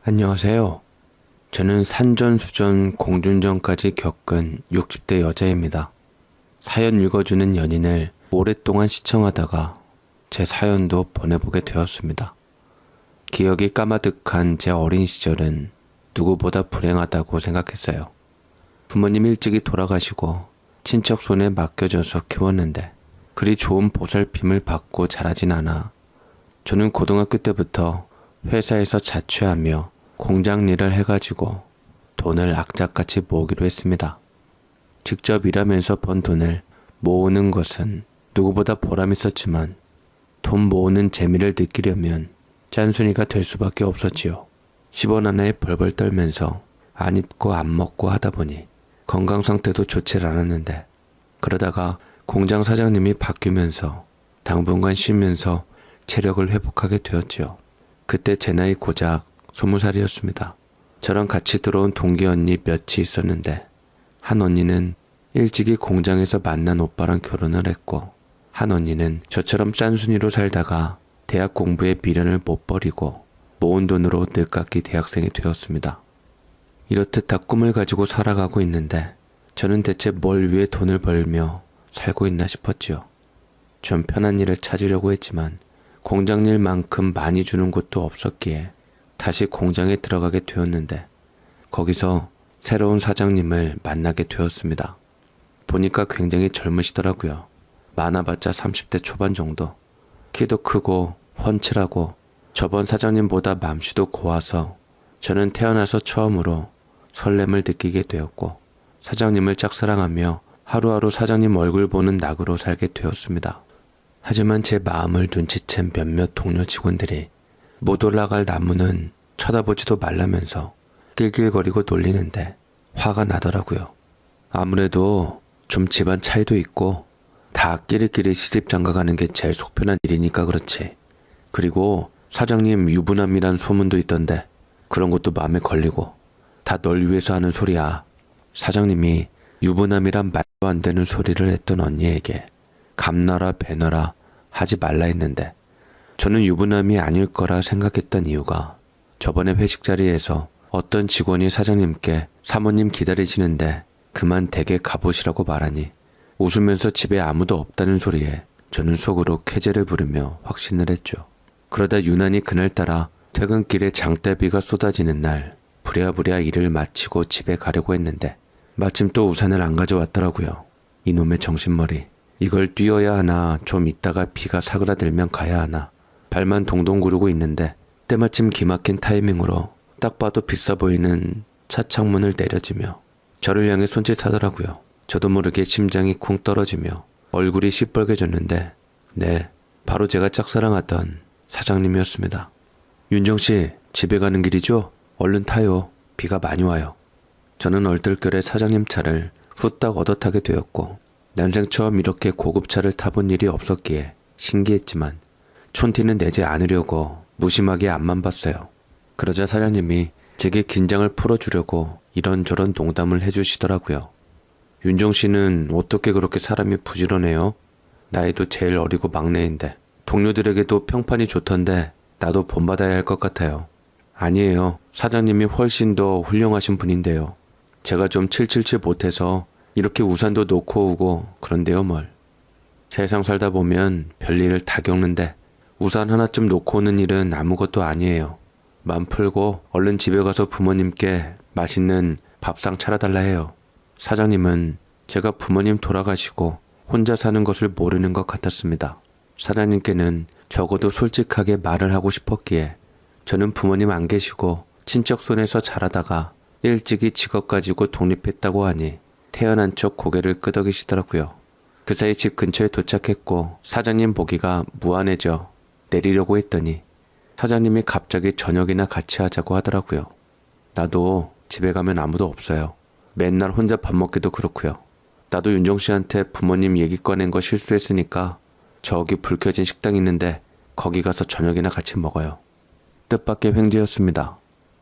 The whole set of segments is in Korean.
안녕하세요. 저는 산전수전 공중전까지 겪은 60대 여자입니다. 사연 읽어주는 연인을 오랫동안 시청하다가 제 사연도 보내보게 되었습니다. 기억이 까마득한 제 어린 시절은 누구보다 불행하다고 생각했어요. 부모님 일찍이 돌아가시고 친척 손에 맡겨져서 키웠는데 그리 좋은 보살핌을 받고 자라진 않아 저는 고등학교 때부터 회사에서 자취하며 공장 일을 해가지고 돈을 악착같이 모으기로 했습니다. 직접 일하면서 번 돈을 모으는 것은 누구보다 보람 있었지만 돈 모으는 재미를 느끼려면 짠순이가 될 수밖에 없었지요. 10원 하나에 벌벌 떨면서 안 입고 안 먹고 하다 보니 건강 상태도 좋질 않았는데 그러다가 공장 사장님이 바뀌면서 당분간 쉬면서 체력을 회복하게 되었지요. 그때 제 나이 고작 20살이었습니다. 저랑 같이 들어온 동기 언니 몇이 있었는데 한 언니는 일찍이 공장에서 만난 오빠랑 결혼을 했고 한 언니는 저처럼 짠순이로 살다가 대학 공부에 미련을 못 버리고 모은 돈으로 늦깎이 대학생이 되었습니다. 이렇듯 다 꿈을 가지고 살아가고 있는데 저는 대체 뭘 위해 돈을 벌며 살고 있나 싶었지요. 좀 편한 일을 찾으려고 했지만 공장 일만큼 많이 주는 곳도 없었기에 다시 공장에 들어가게 되었는데 거기서 새로운 사장님을 만나게 되었습니다. 보니까 굉장히 젊으시더라고요. 많아봤자 30대 초반 정도. 키도 크고 훤칠하고 저번 사장님보다 맘씨도 고와서 저는 태어나서 처음으로 설렘을 느끼게 되었고 사장님을 짝사랑하며 하루하루 사장님 얼굴 보는 낙으로 살게 되었습니다. 하지만 제 마음을 눈치챈 몇몇 동료 직원들이 못 올라갈 나무는 쳐다보지도 말라면서 낄낄거리고 놀리는데 화가 나더라고요. 아무래도 좀 집안 차이도 있고 다 끼리끼리 시집 장가가는 게 제일 속편한 일이니까 그렇지. 그리고 사장님 유부남이란 소문도 있던데 그런 것도 마음에 걸리고 다 널 위해서 하는 소리야. 사장님이 유부남이란 말도 안 되는 소리를 했던 언니에게 감나라 배너라 하지 말라 했는데 저는 유부남이 아닐 거라 생각했던 이유가 저번에 회식 자리에서 어떤 직원이 사장님께 사모님 기다리시는데 그만 댁에 가보시라고 말하니 웃으면서 집에 아무도 없다는 소리에 저는 속으로 쾌재를 부르며 확신을 했죠. 그러다 유난히 그날따라 퇴근길에 장대비가 쏟아지는 날 부랴부랴 일을 마치고 집에 가려고 했는데 마침 또 우산을 안 가져왔더라고요. 이놈의 정신머리. 이걸 뛰어야 하나 좀 있다가 비가 사그라들면 가야 하나 발만 동동 구르고 있는데 때마침 기막힌 타이밍으로 딱 봐도 비싸 보이는 차 창문을 내려지며 저를 향해 손짓하더라고요. 저도 모르게 심장이 쿵 떨어지며 얼굴이 시뻘개졌는데 네, 바로 제가 짝사랑하던 사장님이었습니다. 윤정씨, 집에 가는 길이죠? 얼른 타요. 비가 많이 와요. 저는 얼떨결에 사장님 차를 후딱 얻어타게 되었고 난생 처음 이렇게 고급차를 타본 일이 없었기에 신기했지만 촌티는 내지 않으려고 무심하게 앞만 봤어요. 그러자 사장님이 제게 긴장을 풀어주려고 이런저런 농담을 해주시더라고요. 윤정씨는 어떻게 그렇게 사람이 부지런해요? 나이도 제일 어리고 막내인데 동료들에게도 평판이 좋던데 나도 본받아야 할 것 같아요. 아니에요. 사장님이 훨씬 더 훌륭하신 분인데요. 제가 좀 칠칠치 못해서 이렇게 우산도 놓고 오고 그런데요 뭘. 세상 살다 보면 별일을 다 겪는데 우산 하나쯤 놓고 오는 일은 아무것도 아니에요. 맘 풀고 얼른 집에 가서 부모님께 맛있는 밥상 차려달라 해요. 사장님은 제가 부모님 돌아가시고 혼자 사는 것을 모르는 것 같았습니다. 사장님께는 적어도 솔직하게 말을 하고 싶었기에 저는 부모님 안 계시고 친척 손에서 자라다가 일찍이 직업 가지고 독립했다고 하니 태연한 척 고개를 끄덕이시더라고요. 그 사이 집 근처에 도착했고 사장님 보기가 무안해져 내리려고 했더니 사장님이 갑자기 저녁이나 같이 하자고 하더라고요. 나도 집에 가면 아무도 없어요. 맨날 혼자 밥 먹기도 그렇고요. 나도 윤정씨한테 부모님 얘기 꺼낸 거 실수했으니까 저기 불 켜진 식당 있는데 거기 가서 저녁이나 같이 먹어요. 뜻밖의 횡재였습니다.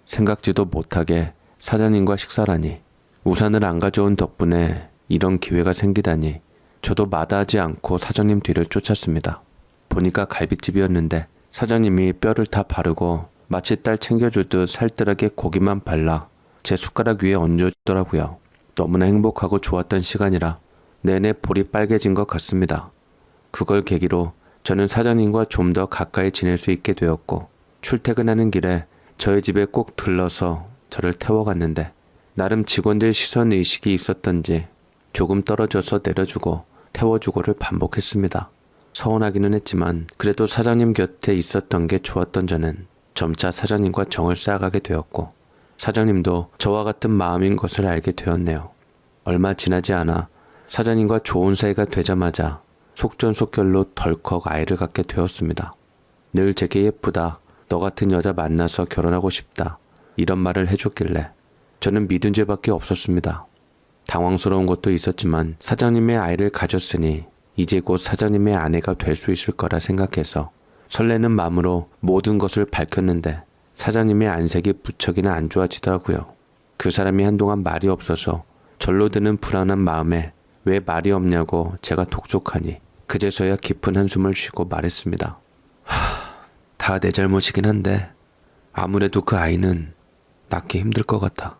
생각지도 못하게 사장님과 식사라니 우산을 안 가져온 덕분에 이런 기회가 생기다니 저도 마다하지 않고 사장님 뒤를 쫓았습니다. 보니까 갈비집이었는데 사장님이 뼈를 다 바르고 마치 딸 챙겨주듯 살뜰하게 고기만 발라 제 숟가락 위에 얹어주더라고요. 너무나 행복하고 좋았던 시간이라 내내 볼이 빨개진 것 같습니다. 그걸 계기로 저는 사장님과 좀 더 가까이 지낼 수 있게 되었고 출퇴근하는 길에 저희 집에 꼭 들러서 저를 태워갔는데 나름 직원들 시선 의식이 있었던지 조금 떨어져서 내려주고 태워주고를 반복했습니다. 서운하기는 했지만 그래도 사장님 곁에 있었던 게 좋았던 저는 점차 사장님과 정을 쌓아가게 되었고 사장님도 저와 같은 마음인 것을 알게 되었네요. 얼마 지나지 않아 사장님과 좋은 사이가 되자마자 속전속결로 덜컥 아이를 갖게 되었습니다. 늘 제게 예쁘다, 너 같은 여자 만나서 결혼하고 싶다 이런 말을 해줬길래 저는 믿은 죄밖에 없었습니다. 당황스러운 것도 있었지만 사장님의 아이를 가졌으니 이제 곧 사장님의 아내가 될 수 있을 거라 생각해서 설레는 마음으로 모든 것을 밝혔는데 사장님의 안색이 무척이나 안 좋아지더라고요. 그 사람이 한동안 말이 없어서 절로 드는 불안한 마음에 왜 말이 없냐고 제가 독촉하니 그제서야 깊은 한숨을 쉬고 말했습니다. 다 내 잘못이긴 한데 아무래도 그 아이는 낳기 힘들 것 같아.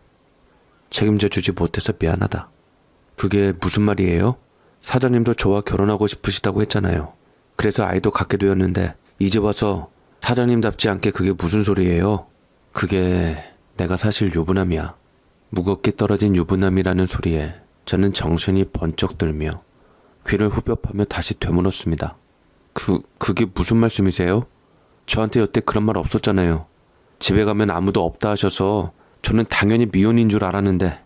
책임져 주지 못해서 미안하다. 그게 무슨 말이에요? 사장님도 저와 결혼하고 싶으시다고 했잖아요. 그래서 아이도 갖게 되었는데 이제 와서 사장님답지 않게 그게 무슨 소리예요? 그게 내가 사실 유부남이야. 무겁게 떨어진 유부남이라는 소리에 저는 정신이 번쩍 들며 귀를 후벼파며 다시 되물었습니다. 그게 무슨 말씀이세요? 저한테 여태 그런 말 없었잖아요. 집에 가면 아무도 없다 하셔서 저는 당연히 미혼인 줄 알았는데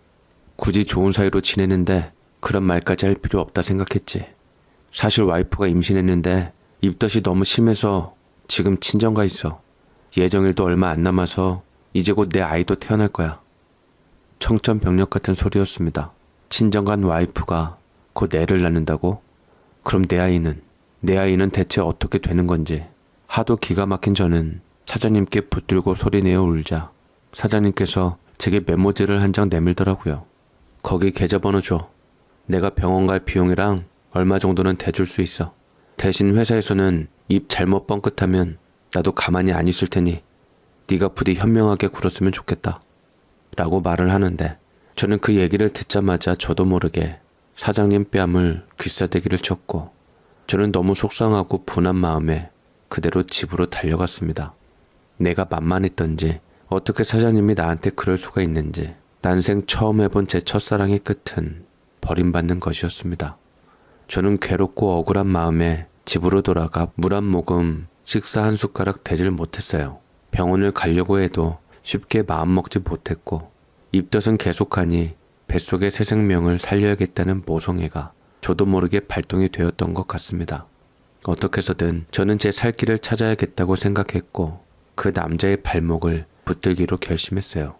굳이 좋은 사이로 지내는데 그런 말까지 할 필요 없다 생각했지. 사실 와이프가 임신했는데 입덧이 너무 심해서 지금 친정가 있어. 예정일도 얼마 안 남아서 이제 곧 내 아이도 태어날 거야. 청천벽력 같은 소리였습니다. 친정간 와이프가 곧 애를 낳는다고? 그럼 내 아이는 대체 어떻게 되는 건지. 하도 기가 막힌 저는 사장님께 붙들고 소리내어 울자 사장님께서 제게 메모지를 한 장 내밀더라고요. 거기 계좌번호 줘. 내가 병원 갈 비용이랑 얼마 정도는 대줄 수 있어. 대신 회사에서는 입 잘못 뻥끗하면 나도 가만히 안 있을 테니 네가 부디 현명하게 굴었으면 좋겠다. 라고 말을 하는데 저는 그 얘기를 듣자마자 저도 모르게 사장님 뺨을 귀싸대기를 쳤고 저는 너무 속상하고 분한 마음에 그대로 집으로 달려갔습니다. 내가 만만했던지 어떻게 사장님이 나한테 그럴 수가 있는지 난생 처음 해본 제 첫사랑의 끝은 버림받는 것이었습니다. 저는 괴롭고 억울한 마음에 집으로 돌아가 물 한 모금 식사 한 숟가락 대질 못했어요. 병원을 가려고 해도 쉽게 마음먹지 못했고 입덧은 계속하니 뱃속의 새 생명을 살려야겠다는 모성애가 저도 모르게 발동이 되었던 것 같습니다. 어떻게 해서든 저는 제 살 길을 찾아야겠다고 생각했고 그 남자의 발목을 붙들기로 결심했어요.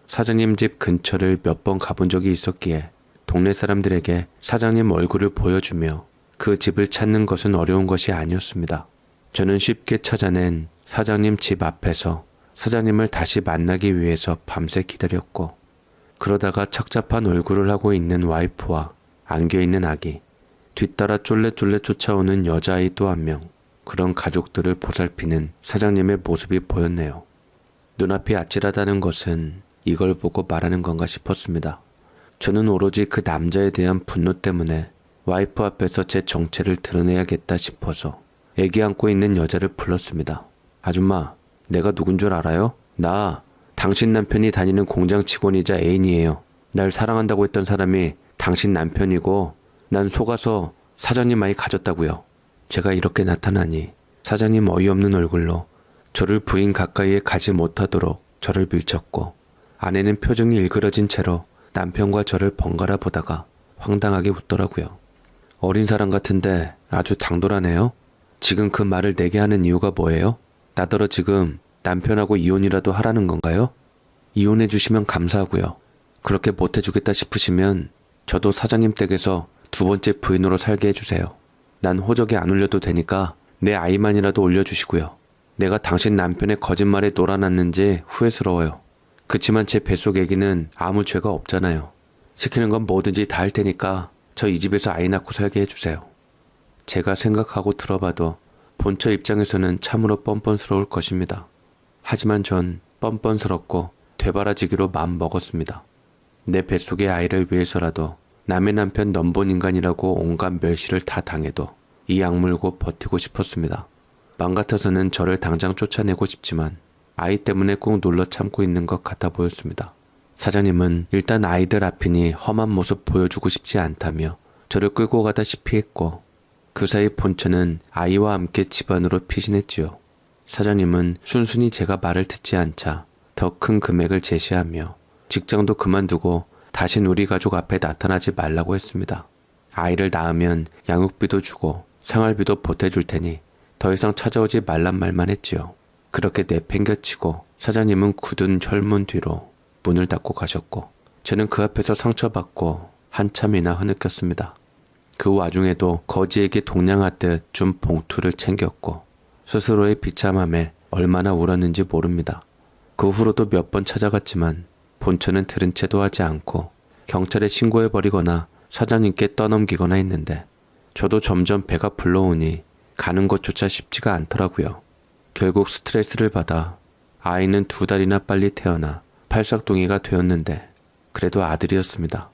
사장님 집 근처를 몇 번 가본 적이 있었기에 동네 사람들에게 사장님 얼굴을 보여주며 그 집을 찾는 것은 어려운 것이 아니었습니다. 저는 쉽게 찾아낸 사장님 집 앞에서 사장님을 다시 만나기 위해서 밤새 기다렸고 그러다가 착잡한 얼굴을 하고 있는 와이프와 안겨있는 아기, 뒤따라 쫄래쫄래 쫓아오는 여자아이 또 한 명, 그런 가족들을 보살피는 사장님의 모습이 보였네요. 눈앞이 아찔하다는 것은 이걸 보고 말하는 건가 싶었습니다. 저는 오로지 그 남자에 대한 분노 때문에 와이프 앞에서 제 정체를 드러내야겠다 싶어서 애기 안고 있는 여자를 불렀습니다. 아줌마, 내가 누군 줄 알아요? 나 당신 남편이 다니는 공장 직원이자 애인이에요. 날 사랑한다고 했던 사람이 당신 남편이고 난 속아서 사장님 아이 가졌다고요. 제가 이렇게 나타나니 사장님 어이없는 얼굴로 저를 부인 가까이에 가지 못하도록 저를 밀쳤고 아내는 표정이 일그러진 채로 남편과 저를 번갈아 보다가 황당하게 웃더라고요. 어린 사람 같은데 아주 당돌하네요. 지금 그 말을 내게 하는 이유가 뭐예요? 나더러 지금 남편하고 이혼이라도 하라는 건가요? 이혼해 주시면 감사하고요. 그렇게 못 해주겠다 싶으시면 저도 사장님 댁에서 두 번째 부인으로 살게 해주세요. 난 호적에 안 올려도 되니까 내 아이만이라도 올려주시고요. 내가 당신 남편의 거짓말에 놀아났는지 후회스러워요. 그치만 제 뱃속 애기는 아무 죄가 없잖아요. 시키는 건 뭐든지 다 할 테니까 저 이 집에서 아이 낳고 살게 해주세요. 제가 생각하고 들어봐도 본처 입장에서는 참으로 뻔뻔스러울 것입니다. 하지만 전 뻔뻔스럽고 되바라지기로 마음 먹었습니다. 내 뱃속의 아이를 위해서라도 남의 남편 넘본 인간이라고 온갖 멸시를 다 당해도 이 악물고 버티고 싶었습니다. 맘 같아서는 저를 당장 쫓아내고 싶지만 아이 때문에 꾹 눌러 참고 있는 것 같아 보였습니다. 사장님은 일단 아이들 앞이니 험한 모습 보여주고 싶지 않다며 저를 끌고 가다시피 했고 그 사이 본처는 아이와 함께 집안으로 피신했지요. 사장님은 순순히 제가 말을 듣지 않자 더 큰 금액을 제시하며 직장도 그만두고 다신 우리 가족 앞에 나타나지 말라고 했습니다. 아이를 낳으면 양육비도 주고 생활비도 보태줄 테니 더 이상 찾아오지 말란 말만 했지요. 그렇게 내팽겨치고 사장님은 굳은 혈문 뒤로 문을 닫고 가셨고 저는 그 앞에서 상처받고 한참이나 흐느꼈습니다. 그 와중에도 거지에게 동냥하듯 준 봉투를 챙겼고 스스로의 비참함에 얼마나 울었는지 모릅니다. 그 후로도 몇 번 찾아갔지만 본처는 들은 채도 하지 않고 경찰에 신고해버리거나 사장님께 떠넘기거나 했는데 저도 점점 배가 불러오니 가는 것조차 쉽지가 않더라고요. 결국 스트레스를 받아 아이는 2달이나 빨리 태어나 팔싹둥이가 되었는데 그래도 아들이었습니다.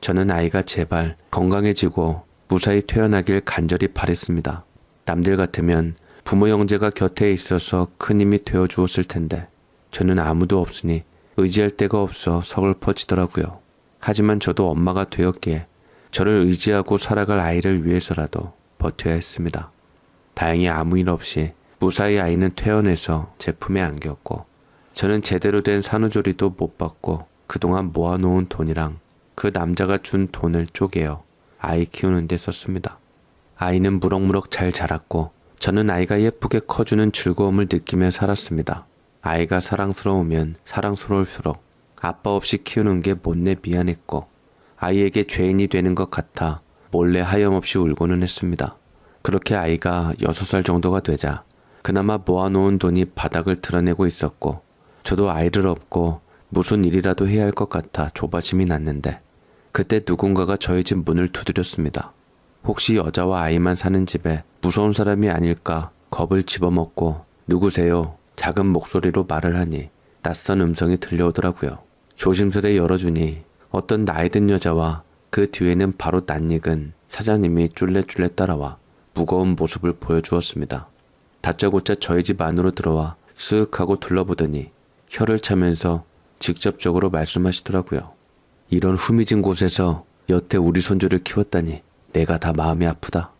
저는 아이가 제발 건강해지고 무사히 퇴어나길 간절히 바랬습니다. 남들 같으면 부모 형제가 곁에 있어서 큰 힘이 되어주었을 텐데 저는 아무도 없으니 의지할 데가 없어 서글퍼지더라고요. 하지만 저도 엄마가 되었기에 저를 의지하고 살아갈 아이를 위해서라도 버텨야 했습니다. 다행히 아무 일 없이 무사히 아이는 퇴원해서 제 품에 안겼고 저는 제대로 된 산후조리도 못 받고 그동안 모아놓은 돈이랑 그 남자가 준 돈을 쪼개어 아이 키우는 데 썼습니다. 아이는 무럭무럭 잘 자랐고 저는 아이가 예쁘게 커주는 즐거움을 느끼며 살았습니다. 아이가 사랑스러우면 사랑스러울수록 아빠 없이 키우는 게 못내 미안했고 아이에게 죄인이 되는 것 같아 몰래 하염없이 울고는 했습니다. 그렇게 아이가 6살 정도가 되자 그나마 모아놓은 돈이 바닥을 드러내고 있었고 저도 아이를 업고 무슨 일이라도 해야 할 것 같아 조바심이 났는데 그때 누군가가 저희 집 문을 두드렸습니다. 혹시 여자와 아이만 사는 집에 무서운 사람이 아닐까 겁을 집어먹고 누구세요? 작은 목소리로 말을 하니 낯선 음성이 들려오더라고요. 조심스레 열어주니 어떤 나이든 여자와 그 뒤에는 바로 낯익은 사장님이 쫄래쫄래 따라와 무거운 모습을 보여주었습니다. 다짜고짜 저희 집 안으로 들어와 쓱 하고 둘러보더니 혀를 차면서 직접적으로 말씀하시더라고요. 이런 후미진 곳에서 여태 우리 손주를 키웠다니 내가 다 마음이 아프다.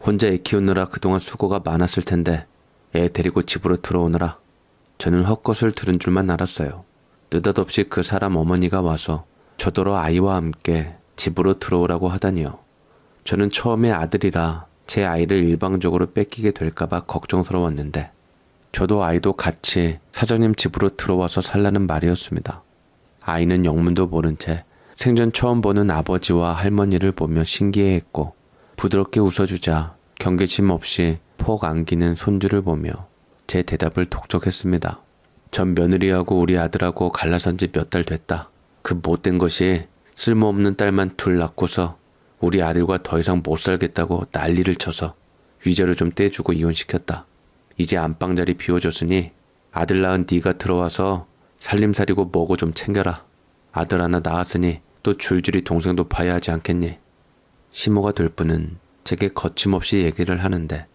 혼자 애 키우느라 그동안 수고가 많았을 텐데 애 데리고 집으로 들어오느라. 저는 헛것을 들은 줄만 알았어요. 느닷없이 그 사람 어머니가 와서 저더러 아이와 함께 집으로 들어오라고 하다니요. 저는 처음에 아들이라 제 아이를 일방적으로 뺏기게 될까봐 걱정스러웠는데 저도 아이도 같이 사장님 집으로 들어와서 살라는 말이었습니다. 아이는 영문도 모른 채 생전 처음 보는 아버지와 할머니를 보며 신기해했고 부드럽게 웃어주자 경계심 없이 폭 안기는 손주를 보며 제 대답을 독촉했습니다. 전 며느리하고 우리 아들하고 갈라선 지 몇 달 됐다. 그 못된 것이 쓸모없는 딸만 둘 낳고서 우리 아들과 더 이상 못 살겠다고 난리를 쳐서 위자료 좀 떼주고 이혼시켰다. 이제 안방자리 비워줬으니 아들 낳은 네가 들어와서 살림살이고 뭐고 좀 챙겨라. 아들 하나 낳았으니 또 줄줄이 동생도 봐야 하지 않겠니? 시모가 될 분은 제게 거침없이 얘기를 하는데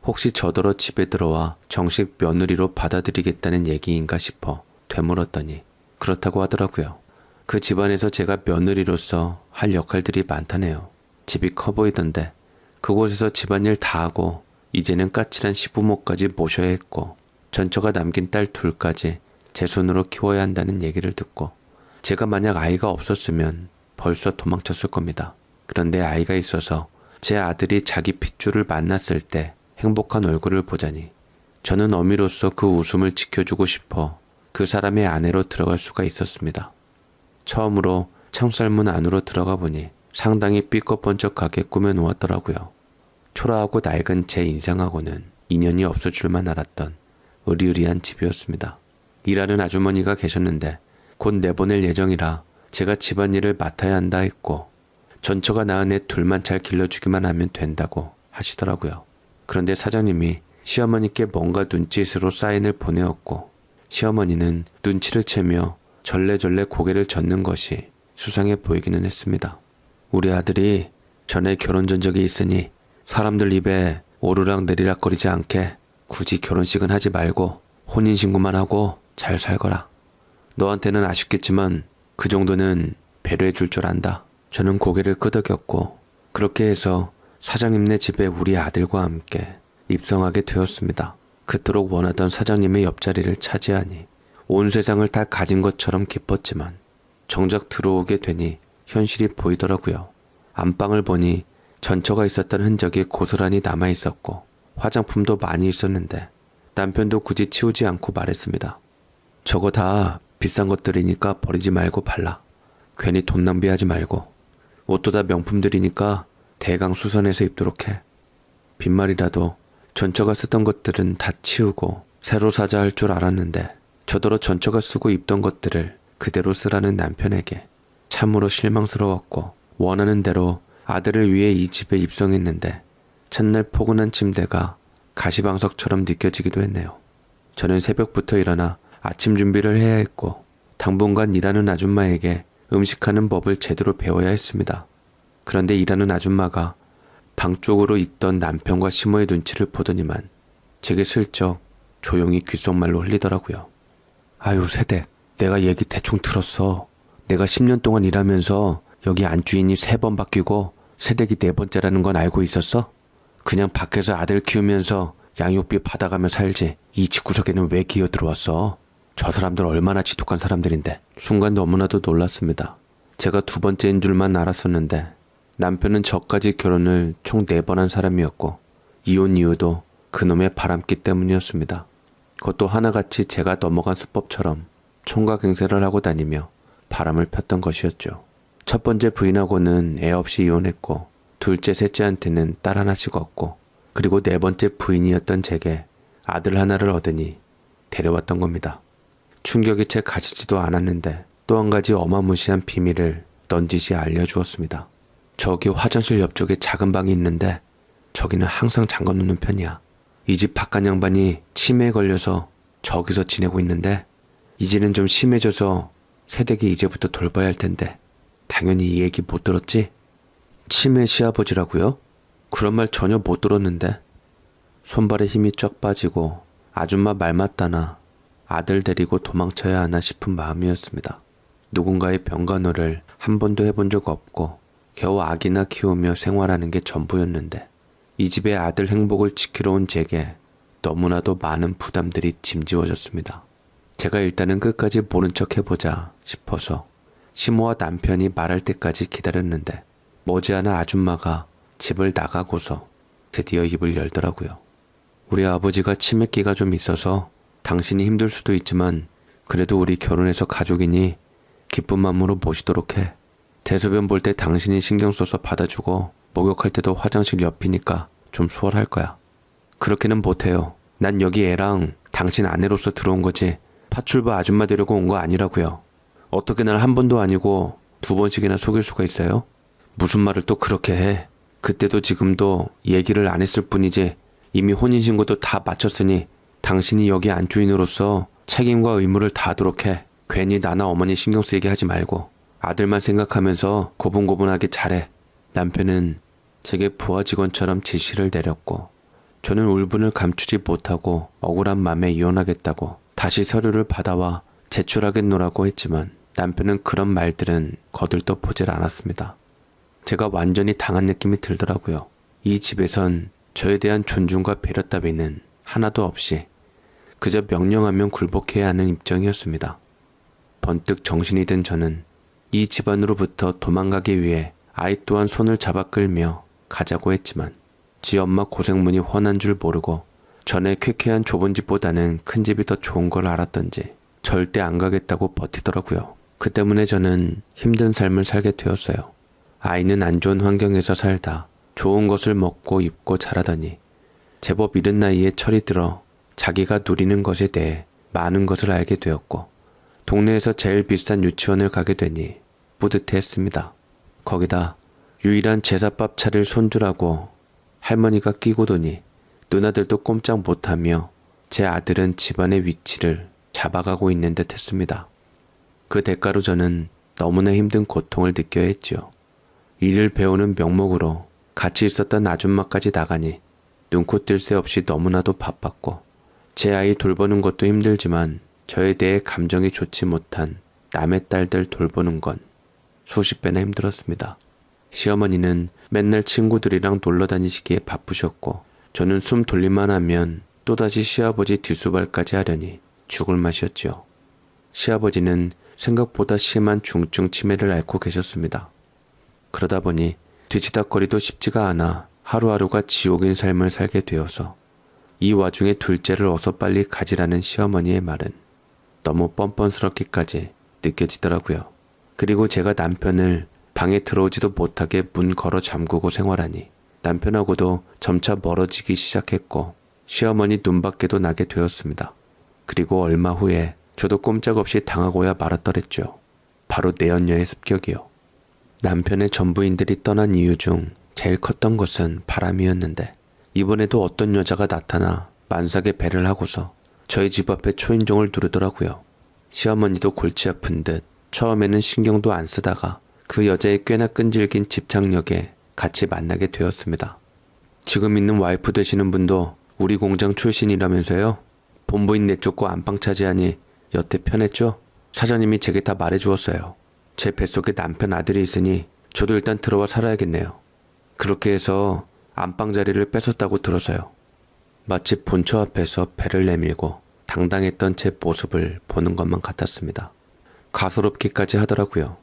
혹시 저더러 집에 들어와 정식 며느리로 받아들이겠다는 얘기인가 싶어 되물었더니 그렇다고 하더라고요. 그 집안에서 제가 며느리로서 할 역할들이 많다네요. 집이 커 보이던데 그곳에서 집안일 다 하고 이제는 까칠한 시부모까지 모셔야 했고 전처가 남긴 딸 둘까지 제 손으로 키워야 한다는 얘기를 듣고 제가 만약 아이가 없었으면 벌써 도망쳤을 겁니다. 그런데 아이가 있어서 제 아들이 자기 핏줄을 만났을 때 행복한 얼굴을 보자니 저는 어미로서 그 웃음을 지켜주고 싶어 그 사람의 아내로 들어갈 수가 있었습니다. 처음으로 창살문 안으로 들어가 보니 상당히 삐걱번쩍하게 꾸며놓았더라고요. 초라하고 낡은 제 인상하고는 인연이 없을 줄만 알았던 으리으리한 집이었습니다. 일하는 아주머니가 계셨는데 곧 내보낼 예정이라 제가 집안일을 맡아야 한다 했고 전처가 낳은 애 둘만 잘 길러주기만 하면 된다고 하시더라고요. 그런데 사장님이 시어머니께 뭔가 눈짓으로 사인을 보내었고 시어머니는 눈치를 채며 절레절레 고개를 젓는 것이 수상해 보이기는 했습니다. 우리 아들이 전에 결혼 전적이 있으니 사람들 입에 오르락 내리락거리지 않게 굳이 결혼식은 하지 말고 혼인신고만 하고 잘 살거라. 너한테는 아쉽겠지만 그 정도는 배려해 줄 줄 안다. 저는 고개를 끄덕였고 그렇게 해서 사장님네 집에 우리 아들과 함께 입성하게 되었습니다. 그토록 원하던 사장님의 옆자리를 차지하니 온 세상을 다 가진 것처럼 기뻤지만 정작 들어오게 되니 현실이 보이더라고요. 안방을 보니 전처가 있었던 흔적이 고스란히 남아있었고 화장품도 많이 있었는데 남편도 굳이 치우지 않고 말했습니다. 저거 다 비싼 것들이니까 버리지 말고 발라. 괜히 돈 낭비하지 말고. 옷도 다 명품들이니까 대강 수선해서 입도록 해. 빈말이라도 전처가 쓰던 것들은 다 치우고 새로 사자 할 줄 알았는데 저더러 전처가 쓰고 입던 것들을 그대로 쓰라는 남편에게 참으로 실망스러웠고 원하는 대로 아들을 위해 이 집에 입성했는데 첫날 포근한 침대가 가시방석처럼 느껴지기도 했네요. 저는 새벽부터 일어나 아침 준비를 해야 했고 당분간 일하는 아줌마에게 음식하는 법을 제대로 배워야 했습니다. 그런데 일하는 아줌마가 방 쪽으로 있던 남편과 시모의 눈치를 보더니만 제게 슬쩍 조용히 귓속말로 흘리더라고요. 아유 새댁, 내가 얘기 대충 들었어. 내가 10년 동안 일하면서 여기 안주인이 3번 바뀌고 새댁이 4번째라는 건 알고 있었어? 그냥 밖에서 아들 키우면서 양육비 받아가며 살지 이 집구석에는 왜 기어 들어왔어? 저 사람들 얼마나 지독한 사람들인데. 순간 너무나도 놀랐습니다. 제가 2번째인 줄만 알았었는데 남편은 저까지 결혼을 총 4번 한 사람이었고 이혼 이유도 그놈의 바람기 때문이었습니다. 그것도 하나같이 제가 넘어간 수법처럼 총각행세를 하고 다니며 바람을 폈던 것이었죠. 첫 번째 부인하고는 애 없이 이혼했고 둘째 셋째한테는 딸 하나씩 얻고 그리고 4번째 부인이었던 제게 아들 하나를 얻으니 데려왔던 겁니다. 충격이 채 가지지도 않았는데 또 한 가지 어마무시한 비밀을 넌지시 알려주었습니다. 저기 화장실 옆쪽에 작은 방이 있는데 저기는 항상 잠궈놓는 편이야. 이 집 바깥 양반이 치매에 걸려서 저기서 지내고 있는데 이제는 좀 심해져서 새댁이 이제부터 돌봐야 할 텐데 당연히 이 얘기 못 들었지? 치매 시아버지라고요? 그런 말 전혀 못 들었는데. 손발에 힘이 쫙 빠지고 아줌마 말 맞다나 아들 데리고 도망쳐야 하나 싶은 마음이었습니다. 누군가의 병간호를 한 번도 해본 적 없고 겨우 아기나 키우며 생활하는 게 전부였는데 이 집의 아들 행복을 지키러 온 제게 너무나도 많은 부담들이 짐지워졌습니다. 제가 일단은 끝까지 모른 척 해보자 싶어서 시모와 남편이 말할 때까지 기다렸는데 머지않아 아줌마가 집을 나가고서 드디어 입을 열더라고요. 우리 아버지가 치매기가 좀 있어서 당신이 힘들 수도 있지만 그래도 우리 결혼해서 가족이니 기쁜 마음으로 모시도록 해. 대소변 볼 때 당신이 신경 써서 받아주고 목욕할 때도 화장실 옆이니까 좀 수월할 거야. 그렇게는 못해요. 난 여기 애랑 당신 아내로서 들어온 거지 파출부 아줌마 되려고 온 거 아니라고요. 어떻게 날 한 번도 아니고 2번씩이나 속일 수가 있어요? 무슨 말을 또 그렇게 해. 그때도 지금도 얘기를 안 했을 뿐이지 이미 혼인신고도 다 마쳤으니 당신이 여기 안주인으로서 책임과 의무를 다하도록 해. 괜히 나나 어머니 신경 쓰이게 하지 말고 아들만 생각하면서 고분고분하게 잘해. 남편은 제게 부하 직원처럼 지시를 내렸고 저는 울분을 감추지 못하고 억울한 맘에 이혼하겠다고 다시 서류를 받아와 제출하겠노라고 했지만 남편은 그런 말들은 거들떠 보질 않았습니다. 제가 완전히 당한 느낌이 들더라고요. 이 집에선 저에 대한 존중과 배려 따위는 하나도 없이 그저 명령하면 굴복해야 하는 입장이었습니다. 번뜩 정신이 든 저는 이 집안으로부터 도망가기 위해 아이 또한 손을 잡아 끌며 가자고 했지만 지 엄마 고생문이 훤한 줄 모르고 전에 쾌쾌한 좁은 집보다는 큰 집이 더 좋은 걸 알았던지 절대 안 가겠다고 버티더라고요. 그 때문에 저는 힘든 삶을 살게 되었어요. 아이는 안 좋은 환경에서 살다 좋은 것을 먹고 입고 자라더니 제법 이른 나이에 철이 들어 자기가 누리는 것에 대해 많은 것을 알게 되었고 동네에서 제일 비싼 유치원을 가게 되니 뿌듯해했습니다. 거기다 유일한 제사밥 차릴 손주라고 할머니가 끼고 도니 누나들도 꼼짝 못하며 제 아들은 집안의 위치를 잡아가고 있는 듯 했습니다. 그 대가로 저는 너무나 힘든 고통을 느껴야 했지요. 일을 배우는 명목으로 같이 있었던 아줌마까지 나가니 눈코 뜰 새 없이 너무나도 바빴고 제 아이 돌보는 것도 힘들지만 저에 대해 감정이 좋지 못한 남의 딸들 돌보는 건 수십 배나 힘들었습니다. 시어머니는 맨날 친구들이랑 놀러 다니시기에 바쁘셨고 저는 숨 돌림만 하면 또다시 시아버지 뒷수발까지 하려니 죽을 맛이었지요. 시아버지는 생각보다 심한 중증 치매를 앓고 계셨습니다. 그러다 보니 뒤치다거리도 쉽지가 않아 하루하루가 지옥인 삶을 살게 되어서 이 와중에 둘째를 어서 빨리 가지라는 시어머니의 말은 너무 뻔뻔스럽기까지 느껴지더라고요. 그리고 제가 남편을 방에 들어오지도 못하게 문 걸어 잠그고 생활하니 남편하고도 점차 멀어지기 시작했고 시어머니 눈밖에도 나게 되었습니다. 그리고 얼마 후에 저도 꼼짝없이 당하고야 말았더랬죠. 바로 내연녀의 습격이요. 남편의 전부인들이 떠난 이유 중 제일 컸던 것은 바람이었는데 이번에도 어떤 여자가 나타나 만삭에 배를 하고서 저희 집 앞에 초인종을 누르더라고요. 시어머니도 골치 아픈 듯 처음에는 신경도 안 쓰다가 그 여자의 꽤나 끈질긴 집착력에 같이 만나게 되었습니다. 지금 있는 와이프 되시는 분도 우리 공장 출신이라면서요? 본부인 내쫓고 안방 차지하니 여태 편했죠? 사장님이 제게 다 말해주었어요. 제 뱃속에 남편 아들이 있으니 저도 일단 들어와 살아야겠네요. 그렇게 해서 안방 자리를 뺏었다고 들어서요. 마치 본처 앞에서 배를 내밀고 당당했던 제 모습을 보는 것만 같았습니다. 가소롭기까지 하더라고요.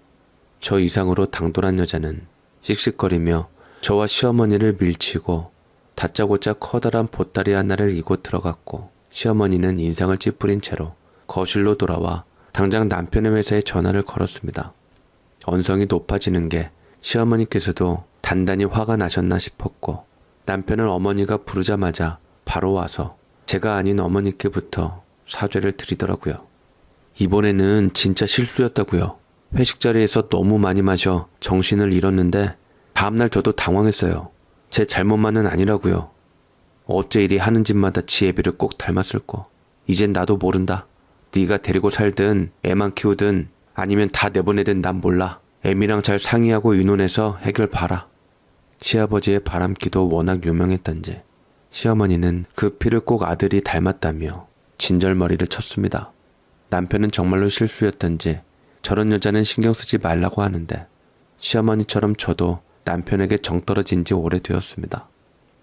저 이상으로 당돌한 여자는 씩씩거리며 저와 시어머니를 밀치고 다짜고짜 커다란 보따리 하나를 이고 들어갔고 시어머니는 인상을 찌푸린 채로 거실로 돌아와 당장 남편의 회사에 전화를 걸었습니다. 언성이 높아지는 게 시어머니께서도 단단히 화가 나셨나 싶었고 남편은 어머니가 부르자마자 바로 와서 제가 아닌 어머니께부터 사죄를 드리더라고요. 이번에는 진짜 실수였다고요. 회식 자리에서 너무 많이 마셔 정신을 잃었는데 다음날 저도 당황했어요. 제 잘못만은 아니라고요. 어째 이리 하는 짓마다 지 애비를 꼭 닮았을 거. 이젠 나도 모른다. 네가 데리고 살든 애만 키우든 아니면 다 내보내든 난 몰라. 애미랑 잘 상의하고 의논해서 해결 봐라. 시아버지의 바람기도 워낙 유명했던지 시어머니는 그 피를 꼭 아들이 닮았다며 진절머리를 쳤습니다. 남편은 정말로 실수였던지 저런 여자는 신경 쓰지 말라고 하는데 시어머니처럼 저도 남편에게 정 떨어진 지 오래되었습니다.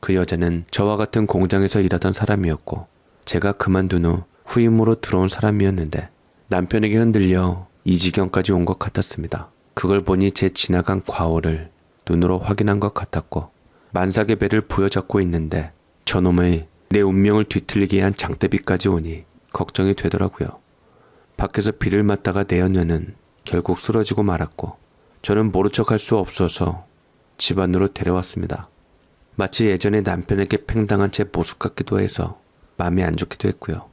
그 여자는 저와 같은 공장에서 일하던 사람이었고 제가 그만둔 후 후임으로 들어온 사람이었는데 남편에게 흔들려 이 지경까지 온 것 같았습니다. 그걸 보니 제 지나간 과오를 눈으로 확인한 것 같았고 만삭의 배를 부여잡고 있는데 저놈의 내 운명을 뒤틀리게 한 장대비까지 오니 걱정이 되더라고요. 밖에서 비를 맞다가 내연녀는 결국 쓰러지고 말았고 저는 모른 척할 수 없어서 집 안으로 데려왔습니다. 마치 예전에 남편에게 팽당한 제 모습 같기도 해서 마음이 안 좋기도 했고요.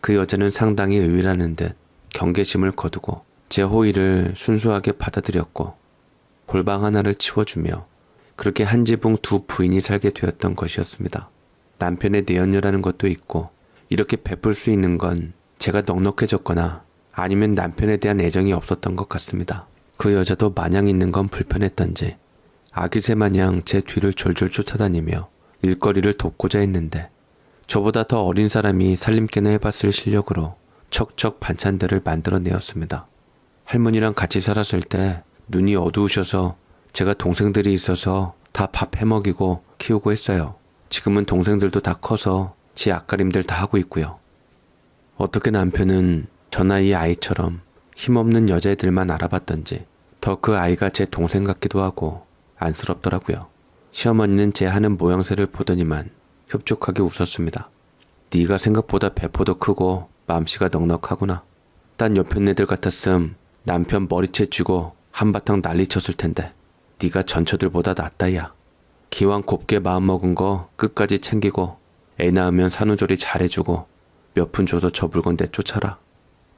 그 여자는 상당히 의외라는 듯 경계심을 거두고 제 호의를 순수하게 받아들였고 골방 하나를 치워주며 그렇게 한 지붕 두 부인이 살게 되었던 것이었습니다. 남편의 내연녀라는 것도 있고 이렇게 베풀 수 있는 건 제가 넉넉해졌거나 아니면 남편에 대한 애정이 없었던 것 같습니다. 그 여자도 마냥 있는 건 불편했던지 아기새 마냥 제 뒤를 졸졸 쫓아다니며 일거리를 돕고자 했는데 저보다 더 어린 사람이 살림깨나 해봤을 실력으로 척척 반찬들을 만들어내었습니다. 할머니랑 같이 살았을 때 눈이 어두우셔서 제가 동생들이 있어서 다 밥 해먹이고 키우고 했어요. 지금은 동생들도 다 커서 지 앞가림들 다 하고 있고요. 어떻게 남편은 저 나이의 아이처럼 힘없는 여자애들만 알아봤던지 더 그 아이가 제 동생 같기도 하고 안쓰럽더라고요. 시어머니는 제 하는 모양새를 보더니만 흡족하게 웃었습니다. 네가 생각보다 배포도 크고 맘씨가 넉넉하구나. 딴 옆에 애들 같았음 남편 머리채 쥐고 한바탕 난리쳤을 텐데 네가 전처들보다 낫다 야. 기왕 곱게 마음먹은 거 끝까지 챙기고 애 낳으면 산후조리 잘해주고 몇 푼 줘도 저 물건 내쫓아라.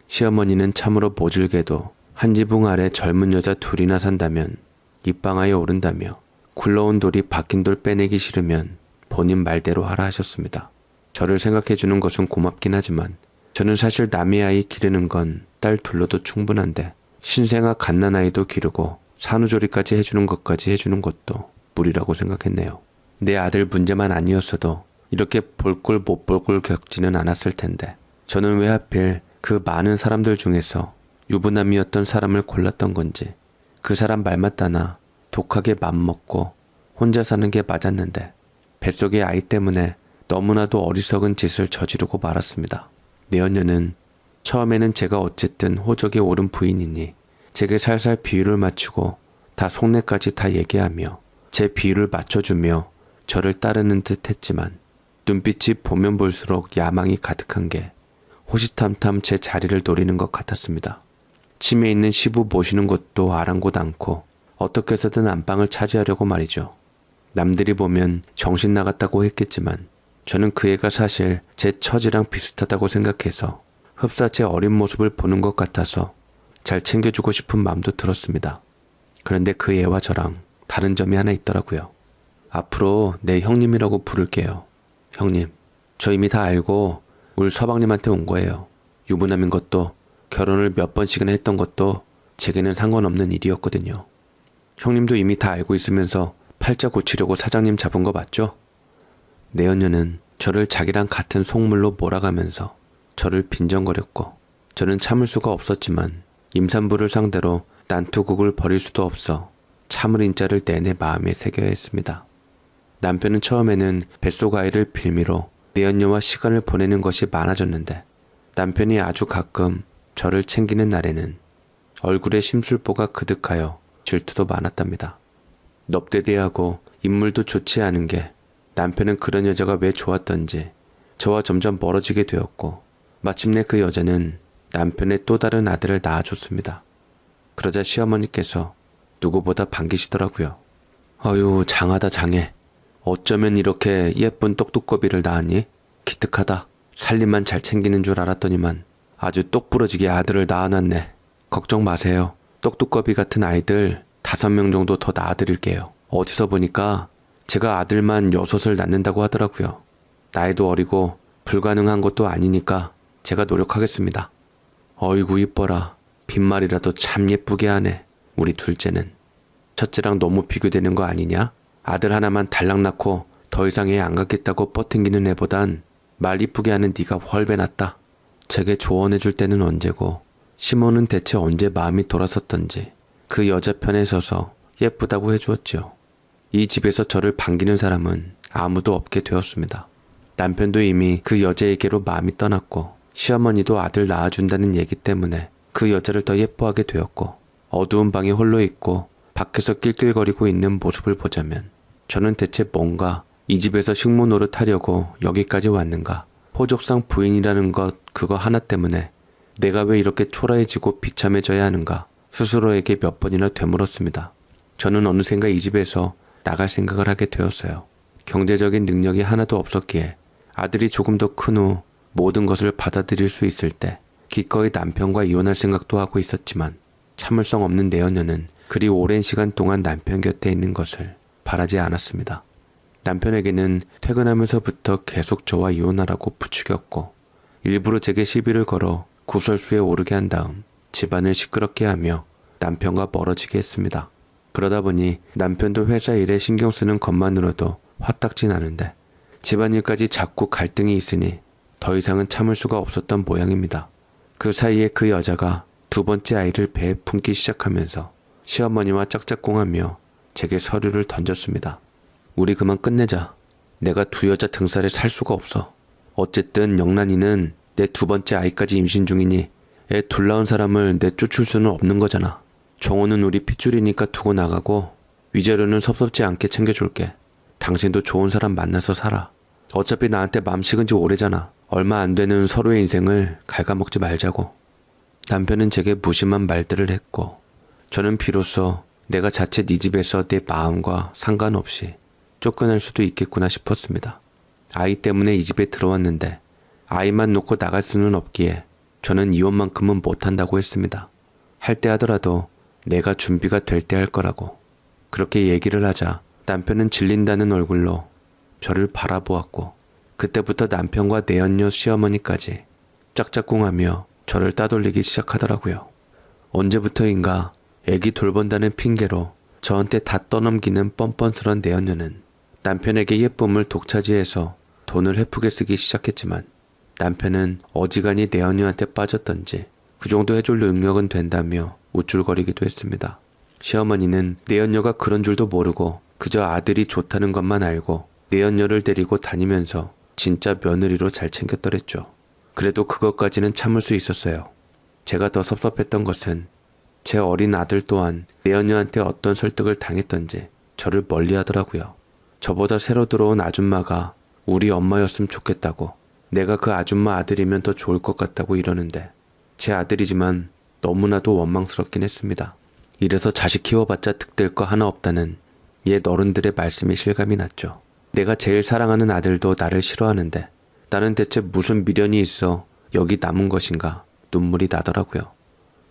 시어머니는 참으로 모질게도 한 지붕 아래 젊은 여자 둘이나 산다면 입방아에 오른다며 굴러온 돌이 박힌 돌 빼내기 싫으면 본인 말대로 하라 하셨습니다. 저를 생각해주는 것은 고맙긴 하지만 저는 사실 남의 아이 기르는 건 딸 둘러도 충분한데 신생아 갓난아이도 기르고 산후조리까지 해주는 것까지 해주는 것도 무리라고 생각했네요. 내 아들 문제만 아니었어도 이렇게 볼 꼴 못 볼 꼴 겪지는 않았을 텐데 저는 왜 하필 그 많은 사람들 중에서 유부남이었던 사람을 골랐던 건지 그 사람 말 맞다나 독하게 맘먹고 혼자 사는 게 맞았는데 뱃속의 아이 때문에 너무나도 어리석은 짓을 저지르고 말았습니다. 내연녀는 처음에는 제가 어쨌든 호적에 오른 부인이니 제게 살살 비유를 맞추고 다 속내까지 다 얘기하며 제 비유를 맞춰주며 저를 따르는 듯 했지만 눈빛이 보면 볼수록 야망이 가득한 게 호시탐탐 제 자리를 노리는 것 같았습니다. 치매에 있는 시부 모시는 것도 아랑곳 않고 어떻게 해서든 안방을 차지하려고 말이죠. 남들이 보면 정신 나갔다고 했겠지만 저는 그 애가 사실 제 처지랑 비슷하다고 생각해서 흡사 제 어린 모습을 보는 것 같아서 잘 챙겨주고 싶은 마음도 들었습니다. 그런데 그 애와 저랑 다른 점이 하나 있더라고요. 앞으로 내 형님이라고 부를게요. 형님, 저 이미 다 알고 우리 서방님한테 온 거예요. 유부남인 것도 결혼을 몇 번씩이나 했던 것도 제게는 상관없는 일이었거든요. 형님도 이미 다 알고 있으면서 팔자 고치려고 사장님 잡은 거 맞죠? 내연녀는 저를 자기랑 같은 속물로 몰아가면서 저를 빈정거렸고 저는 참을 수가 없었지만 임산부를 상대로 난투극을 벌일 수도 없어 참을 인자를 내내 마음에 새겨야 했습니다. 남편은 처음에는 뱃속 아이를 빌미로 내연녀와 시간을 보내는 것이 많아졌는데 남편이 아주 가끔 저를 챙기는 날에는 얼굴에 심술보가 그득하여 질투도 많았답니다. 넙대대하고 인물도 좋지 않은 게 남편은 그런 여자가 왜 좋았던지 저와 점점 멀어지게 되었고 마침내 그 여자는 남편의 또 다른 아들을 낳아줬습니다. 그러자 시어머니께서 누구보다 반기시더라고요. 어휴, 장하다 장해. 어쩌면 이렇게 예쁜 똑똑거비를 낳았니? 기특하다. 살림만 잘 챙기는 줄 알았더니만 아주 똑부러지게 아들을 낳아놨네. 걱정 마세요. 똑똑거비 같은 아이들 5명 정도 더 낳아드릴게요. 어디서 보니까 제가 아들만 6을 낳는다고 하더라고요. 나이도 어리고 불가능한 것도 아니니까 제가 노력하겠습니다. 어이구 이뻐라. 빈말이라도 참 예쁘게 하네. 우리 둘째는. 첫째랑 너무 비교되는 거 아니냐? 아들 하나만 달랑 낳고 더 이상 애 안 갖겠다고 뻗팅기는 애보단 말 이쁘게 하는 네가 훨배 낫다. 제게 조언해줄 때는 언제고 시몬은 대체 언제 마음이 돌아섰던지 그 여자 편에 서서 예쁘다고 해주었지요. 이 집에서 저를 반기는 사람은 아무도 없게 되었습니다. 남편도 이미 그 여자에게로 마음이 떠났고 시어머니도 아들 낳아준다는 얘기 때문에 그 여자를 더 예뻐하게 되었고 어두운 방에 홀로 있고 밖에서 낄낄거리고 있는 모습을 보자면 저는 대체 뭔가 이 집에서 식모 노릇하려고 여기까지 왔는가. 호족상 부인이라는 것 그거 하나 때문에 내가 왜 이렇게 초라해지고 비참해져야 하는가 스스로에게 몇 번이나 되물었습니다. 저는 어느샌가 이 집에서 나갈 생각을 하게 되었어요. 경제적인 능력이 하나도 없었기에 아들이 조금 더 큰 후 모든 것을 받아들일 수 있을 때 기꺼이 남편과 이혼할 생각도 하고 있었지만 참을성 없는 내연녀는 그리 오랜 시간 동안 남편 곁에 있는 것을 바라지 않았습니다. 남편에게는 퇴근하면서부터 계속 저와 이혼하라고 부추겼고 일부러 제게 시비를 걸어 구설수에 오르게 한 다음 집안을 시끄럽게 하며 남편과 멀어지게 했습니다. 그러다 보니 남편도 회사 일에 신경 쓰는 것만으로도 화딱지 나는데 집안일까지 자꾸 갈등이 있으니 더 이상은 참을 수가 없었던 모양입니다. 그 사이에 그 여자가 2번째 아이를 배에 품기 시작하면서 시어머니와 짝짝꿍하며 제게 서류를 던졌습니다. 우리 그만 끝내자. 내가 2 여자 등살에 살 수가 없어. 어쨌든 영란이는 내 2번째 아이까지 임신 중이니 애 둘 낳은 사람을 내쫓을 수는 없는 거잖아. 종호는 우리 핏줄이니까 두고 나가고 위자료는 섭섭지 않게 챙겨줄게. 당신도 좋은 사람 만나서 살아. 어차피 나한테 맘 식은 지 오래잖아. 얼마 안 되는 서로의 인생을 갉아먹지 말자고. 남편은 제게 무심한 말들을 했고 저는 비로소 내가 자칫 이 집에서 내 마음과 상관없이 쫓겨날 수도 있겠구나 싶었습니다. 아이 때문에 이 집에 들어왔는데 아이만 놓고 나갈 수는 없기에 저는 이혼만큼은 못한다고 했습니다. 할 때 하더라도 내가 준비가 될 때 할 거라고. 그렇게 얘기를 하자 남편은 질린다는 얼굴로 저를 바라보았고 그때부터 남편과 내연녀 시어머니까지 짝짝꿍하며 저를 따돌리기 시작하더라고요. 언제부터인가 애기 돌본다는 핑계로 저한테 다 떠넘기는 뻔뻔스런 내연녀는 남편에게 예쁨을 독차지해서 돈을 헤프게 쓰기 시작했지만 남편은 어지간히 내연녀한테 빠졌던지 그 정도 해줄 능력은 된다며 우쭐거리기도 했습니다. 시어머니는 내연녀가 그런 줄도 모르고 그저 아들이 좋다는 것만 알고 내연녀를 데리고 다니면서 진짜 며느리로 잘 챙겼더랬죠. 그래도 그것까지는 참을 수 있었어요. 제가 더 섭섭했던 것은 제 어린 아들 또한 내연녀한테 어떤 설득을 당했던지 저를 멀리하더라고요. 저보다 새로 들어온 아줌마가 우리 엄마였으면 좋겠다고, 내가 그 아줌마 아들이면 더 좋을 것 같다고 이러는데 제 아들이지만 너무나도 원망스럽긴 했습니다. 이래서 자식 키워봤자 득될 거 하나 없다는 옛 어른들의 말씀이 실감이 났죠. 내가 제일 사랑하는 아들도 나를 싫어하는데 나는 대체 무슨 미련이 있어 여기 남은 것인가 눈물이 나더라고요.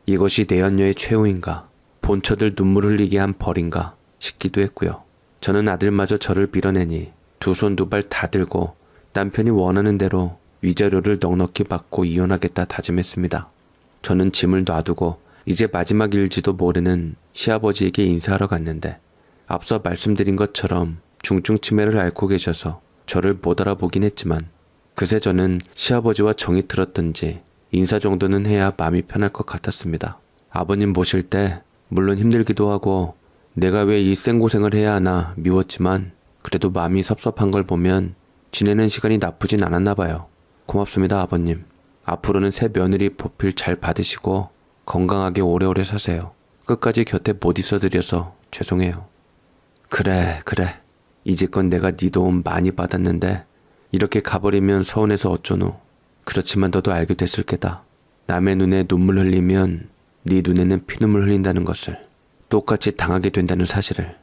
이것이 내연녀의 최후인가, 본처들 눈물 흘리게 한 벌인가 싶기도 했고요. 저는 아들마저 저를 밀어내니 두 손 두 발 다 들고 남편이 원하는 대로 위자료를 넉넉히 받고 이혼하겠다 다짐했습니다. 저는 짐을 놔두고 이제 마지막일지도 모르는 시아버지에게 인사하러 갔는데 앞서 말씀드린 것처럼 중증 치매를 앓고 계셔서 저를 못 알아보긴 했지만 그새 저는 시아버지와 정이 들었던지 인사 정도는 해야 마음이 편할 것 같았습니다. 아버님 모실 때 물론 힘들기도 하고 내가 왜 이 생고생을 해야 하나 미웠지만 그래도 마음이 섭섭한 걸 보면 지내는 시간이 나쁘진 않았나 봐요. 고맙습니다, 아버님. 앞으로는 새 며느리 보필 잘 받으시고 건강하게 오래오래 사세요. 끝까지 곁에 못 있어드려서 죄송해요. 그래. 이제껏 내가 네 도움 많이 받았는데 이렇게 가버리면 서운해서 어쩌노. 그렇지만 너도 알게 됐을 게다. 남의 눈에 눈물 흘리면 네 눈에는 피눈물 흘린다는 것을, 똑같이 당하게 된다는 사실을.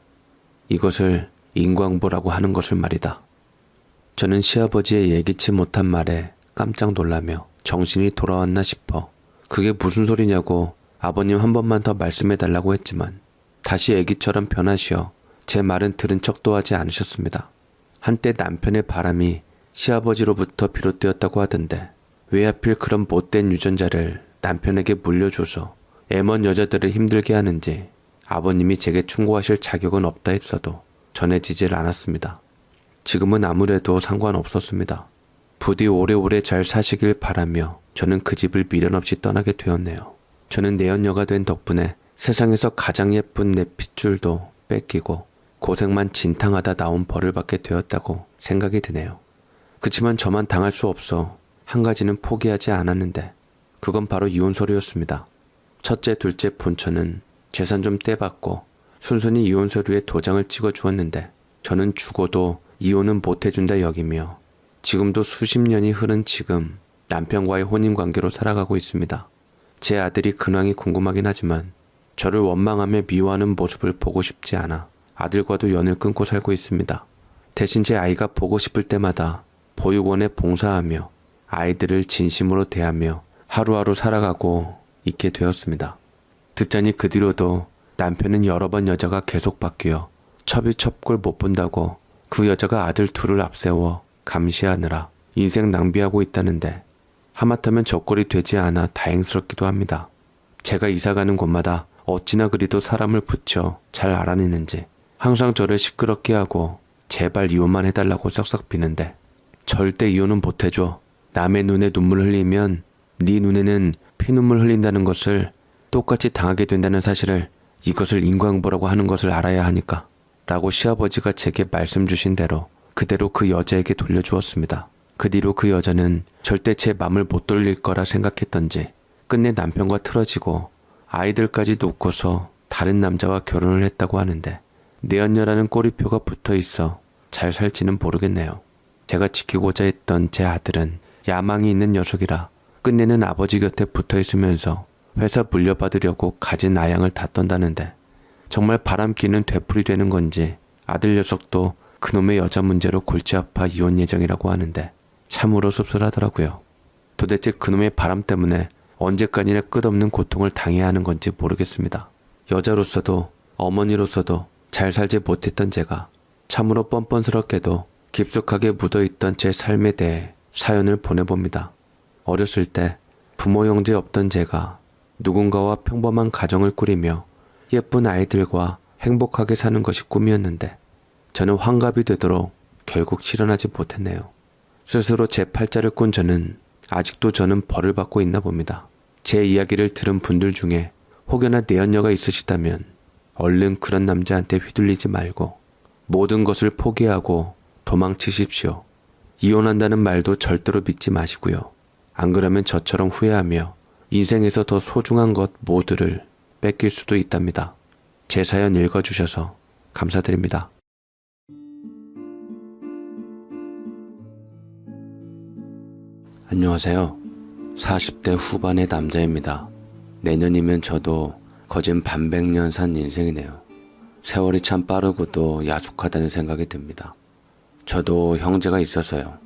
이것을 인광보라고 하는 것을 말이다. 저는 시아버지의 예기치 못한 말에 깜짝 놀라며 정신이 돌아왔나 싶어 그게 무슨 소리냐고 아버님 한 번만 더 말씀해달라고 했지만 다시 애기처럼 변하시어 제 말은 들은 척도 하지 않으셨습니다. 한때 남편의 바람이 시아버지로부터 비롯되었다고 하던데 왜 하필 그런 못된 유전자를 남편에게 물려줘서 애먼 여자들을 힘들게 하는지 아버님이 제게 충고하실 자격은 없다 했어도 전해지질 않았습니다. 지금은 아무래도 상관없었습니다. 부디 오래오래 잘 사시길 바라며 저는 그 집을 미련 없이 떠나게 되었네요. 저는 내연녀가 된 덕분에 세상에서 가장 예쁜 내 핏줄도 뺏기고 고생만 진탕하다 나온 벌을 받게 되었다고 생각이 드네요. 그치만 저만 당할 수 없어 한 가지는 포기하지 않았는데 그건 바로 이혼 서류였습니다. 첫째, 둘째 본처는 재산 좀 떼받고 순순히 이혼 서류에 도장을 찍어 주었는데 저는 죽어도 이혼은 못 해준다 여기며 지금도 수십 년이 흐른 지금 남편과의 혼인관계로 살아가고 있습니다. 제 아들이 근황이 궁금하긴 하지만 저를 원망하며 미워하는 모습을 보고 싶지 않아 아들과도 연을 끊고 살고 있습니다. 대신 제 아이가 보고 싶을 때마다 보육원에 봉사하며 아이들을 진심으로 대하며 하루하루 살아가고 있게 되었습니다. 듣자니 그 뒤로도 남편은 여러 번 여자가 계속 바뀌어 첩이첩골 못 본다고 그 여자가 아들 둘을 앞세워 감시하느라 인생 낭비하고 있다는데 하마터면 저 꼴이 되지 않아 다행스럽기도 합니다. 제가 이사가는 곳마다 어찌나 그리도 사람을 붙여 잘 알아내는지 항상 저를 시끄럽게 하고 제발 이혼만 해달라고 싹싹 비는데 절대 이혼은 못해줘. 남의 눈에 눈물 흘리면 네 눈에는 피눈물 흘린다는 것을, 똑같이 당하게 된다는 사실을, 이것을 인과응보라고 하는 것을 알아야 하니까 라고 시아버지가 제게 말씀 주신 대로 그대로 그 여자에게 돌려주었습니다. 그 뒤로 그 여자는 절대 제 맘을 못 돌릴 거라 생각했던지 끝내 남편과 틀어지고 아이들까지 놓고서 다른 남자와 결혼을 했다고 하는데 내연녀라는 꼬리표가 붙어 있어 잘 살지는 모르겠네요. 제가 지키고자 했던 제 아들은 야망이 있는 녀석이라 끝내는 아버지 곁에 붙어 있으면서 회사 물려받으려고 가진 아양을 다 떤다는데 정말 바람기는 되풀이 되는 건지 아들 녀석도 그놈의 여자 문제로 골치 아파 이혼 예정이라고 하는데 참으로 씁쓸하더라고요. 도대체 그놈의 바람 때문에 언제까지나 끝없는 고통을 당해야 하는 건지 모르겠습니다. 여자로서도 어머니로서도 잘 살지 못했던 제가 참으로 뻔뻔스럽게도 깊숙하게 묻어있던 제 삶에 대해 사연을 보내봅니다. 어렸을 때 부모 형제 없던 제가 누군가와 평범한 가정을 꾸리며 예쁜 아이들과 행복하게 사는 것이 꿈이었는데 저는 환갑이 되도록 결국 실현하지 못했네요. 스스로 제 팔자를 꾼 아직도 저는 벌을 받고 있나 봅니다. 제 이야기를 들은 분들 중에 혹여나 내연녀가 있으시다면 얼른 그런 남자한테 휘둘리지 말고 모든 것을 포기하고 도망치십시오. 이혼한다는 말도 절대로 믿지 마시고요. 안 그러면 저처럼 후회하며 인생에서 더 소중한 것 모두를 뺏길 수도 있답니다. 제 사연 읽어주셔서 감사드립니다. 안녕하세요. 40대 후반의 남자입니다. 내년이면 저도 거진 반백년 산 인생이네요. 세월이 참 빠르고도 야속하다는 생각이 듭니다. 저도 형제가 있어서요.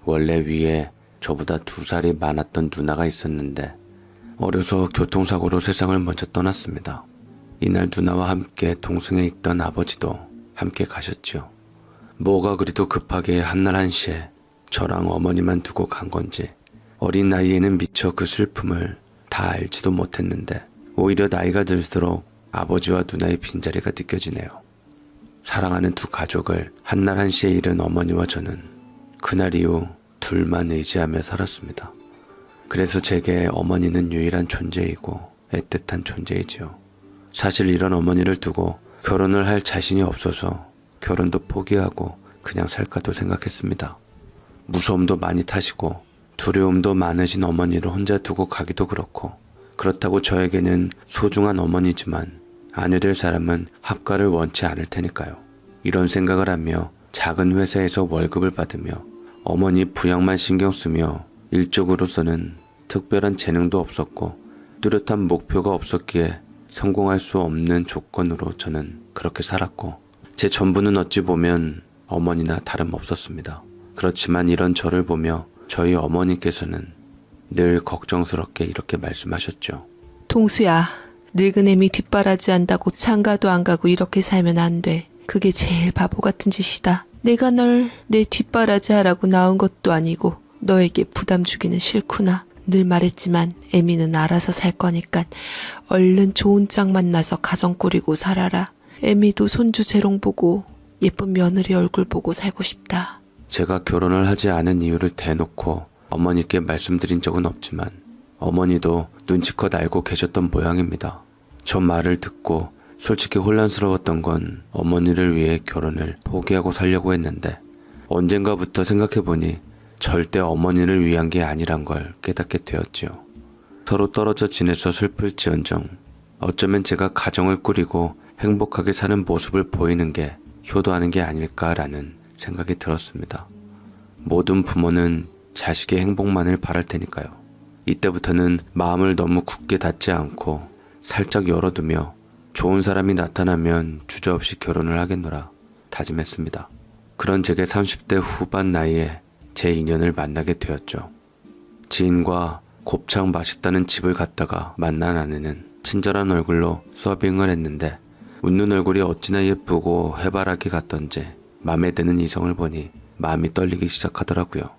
원래 위에 저보다 2살이 많았던 누나가 있었는데 어려서 교통사고로 세상을 먼저 떠났습니다. 이날 누나와 함께 동승에 있던 아버지도 함께 가셨죠. 뭐가 그리도 급하게 한날 한시에 저랑 어머니만 두고 간 건지 어린 나이에는 미처 그 슬픔을 다 알지도 못했는데 오히려 나이가 들수록 아버지와 누나의 빈자리가 느껴지네요. 사랑하는 두 가족을 한날 한시에 잃은 어머니와 저는 그날 이후 둘만 의지하며 살았습니다. 그래서 제게 어머니는 유일한 존재이고 애틋한 존재이지요. 사실 이런 어머니를 두고 결혼을 할 자신이 없어서 결혼도 포기하고 그냥 살까도 생각했습니다. 무서움도 많이 타시고 두려움도 많으신 어머니를 혼자 두고 가기도 그렇고 그렇다고 저에게는 소중한 어머니지만 아내 될 사람은 합가를 원치 않을 테니까요. 이런 생각을 하며 작은 회사에서 월급을 받으며 어머니 부양만 신경 쓰며 일적으로서는 특별한 재능도 없었고 뚜렷한 목표가 없었기에 성공할 수 없는 조건으로 저는 그렇게 살았고 제 전부는 어찌 보면 어머니나 다름없었습니다. 그렇지만 이런 저를 보며 저희 어머니께서는 늘 걱정스럽게 이렇게 말씀하셨죠. 동수야, 늙은 애미 뒷바라지 한다고 장가도 안 가고 이렇게 살면 안 돼. 그게 제일 바보 같은 짓이다. 내가 널 내 뒷바라지 하라고 낳은 것도 아니고 너에게 부담 주기는 싫구나. 늘 말했지만 애미는 알아서 살 거니까 얼른 좋은 짝 만나서 가정 꾸리고 살아라. 애미도 손주 재롱 보고 예쁜 며느리 얼굴 보고 살고 싶다. 제가 결혼을 하지 않은 이유를 대놓고 어머니께 말씀드린 적은 없지만 어머니도 눈치껏 알고 계셨던 모양입니다. 저 말을 듣고 솔직히 혼란스러웠던 건 어머니를 위해 결혼을 포기하고 살려고 했는데 언젠가부터 생각해보니 절대 어머니를 위한 게 아니란 걸 깨닫게 되었지요. 서로 떨어져 지내서 슬플지언정 어쩌면 제가 가정을 꾸리고 행복하게 사는 모습을 보이는 게 효도하는 게 아닐까라는 생각이 들었습니다. 모든 부모는 자식의 행복만을 바랄 테니까요. 이때부터는 마음을 너무 굳게 닫지 않고 살짝 열어두며 좋은 사람이 나타나면 주저없이 결혼을 하겠노라 다짐했습니다. 그런 제게 30대 후반 나이에 제 인연을 만나게 되었죠. 지인과 곱창 맛있다는 집을 갔다가 만난 아내는 친절한 얼굴로 서빙을 했는데 웃는 얼굴이 어찌나 예쁘고 해바라기 같던지 마음에 드는 이성을 보니 마음이 떨리기 시작하더라고요.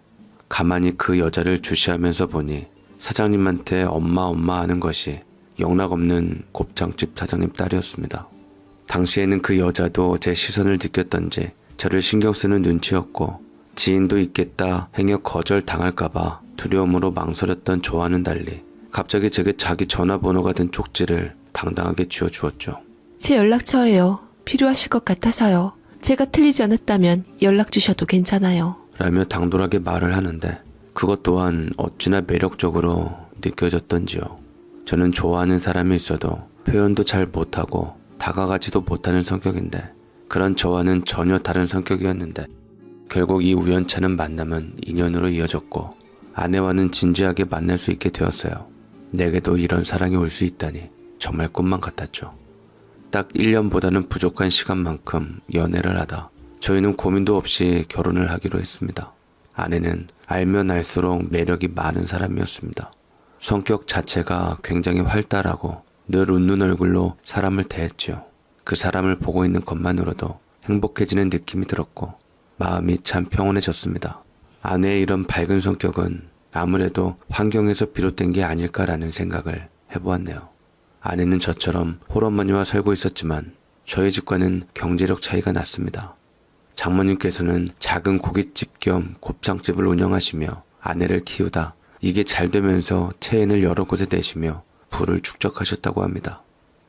가만히 그 여자를 주시하면서 보니 사장님한테 엄마 하는 것이 영락없는 곱창집 사장님 딸이었습니다. 당시에는 그 여자도 제 시선을 느꼈던지 저를 신경 쓰는 눈치였고 지인도 있겠다 행여 거절당할까봐 두려움으로 망설였던 저와는 달리 갑자기 제게 자기 전화번호가 든 쪽지를 당당하게 쥐어주었죠. 제 연락처예요. 필요하실 것 같아서요. 제가 틀리지 않았다면 연락 주셔도 괜찮아요. 라며 당돌하게 말을 하는데 그것 또한 어찌나 매력적으로 느껴졌던지요. 저는 좋아하는 사람이 있어도 표현도 잘 못하고 다가가지도 못하는 성격인데 그런 저와는 전혀 다른 성격이었는데 결국 이 우연찮은 만남은 인연으로 이어졌고 아내와는 진지하게 만날 수 있게 되었어요. 내게도 이런 사랑이 올 수 있다니 정말 꿈만 같았죠. 딱 1년보다는 부족한 시간만큼 연애를 하다 저희는 고민도 없이 결혼을 하기로 했습니다. 아내는 알면 알수록 매력이 많은 사람이었습니다. 성격 자체가 굉장히 활달하고 늘 웃는 얼굴로 사람을 대했지요. 그 사람을 보고 있는 것만으로도 행복해지는 느낌이 들었고 마음이 참 평온해졌습니다. 아내의 이런 밝은 성격은 아무래도 환경에서 비롯된 게 아닐까라는 생각을 해보았네요. 아내는 저처럼 홀어머니와 살고 있었지만 저희 집과는 경제력 차이가 났습니다. 장모님께서는 작은 고깃집 겸 곱창집을 운영하시며 아내를 키우다 이게 잘 되면서 체인을 여러 곳에 내시며 부를 축적하셨다고 합니다.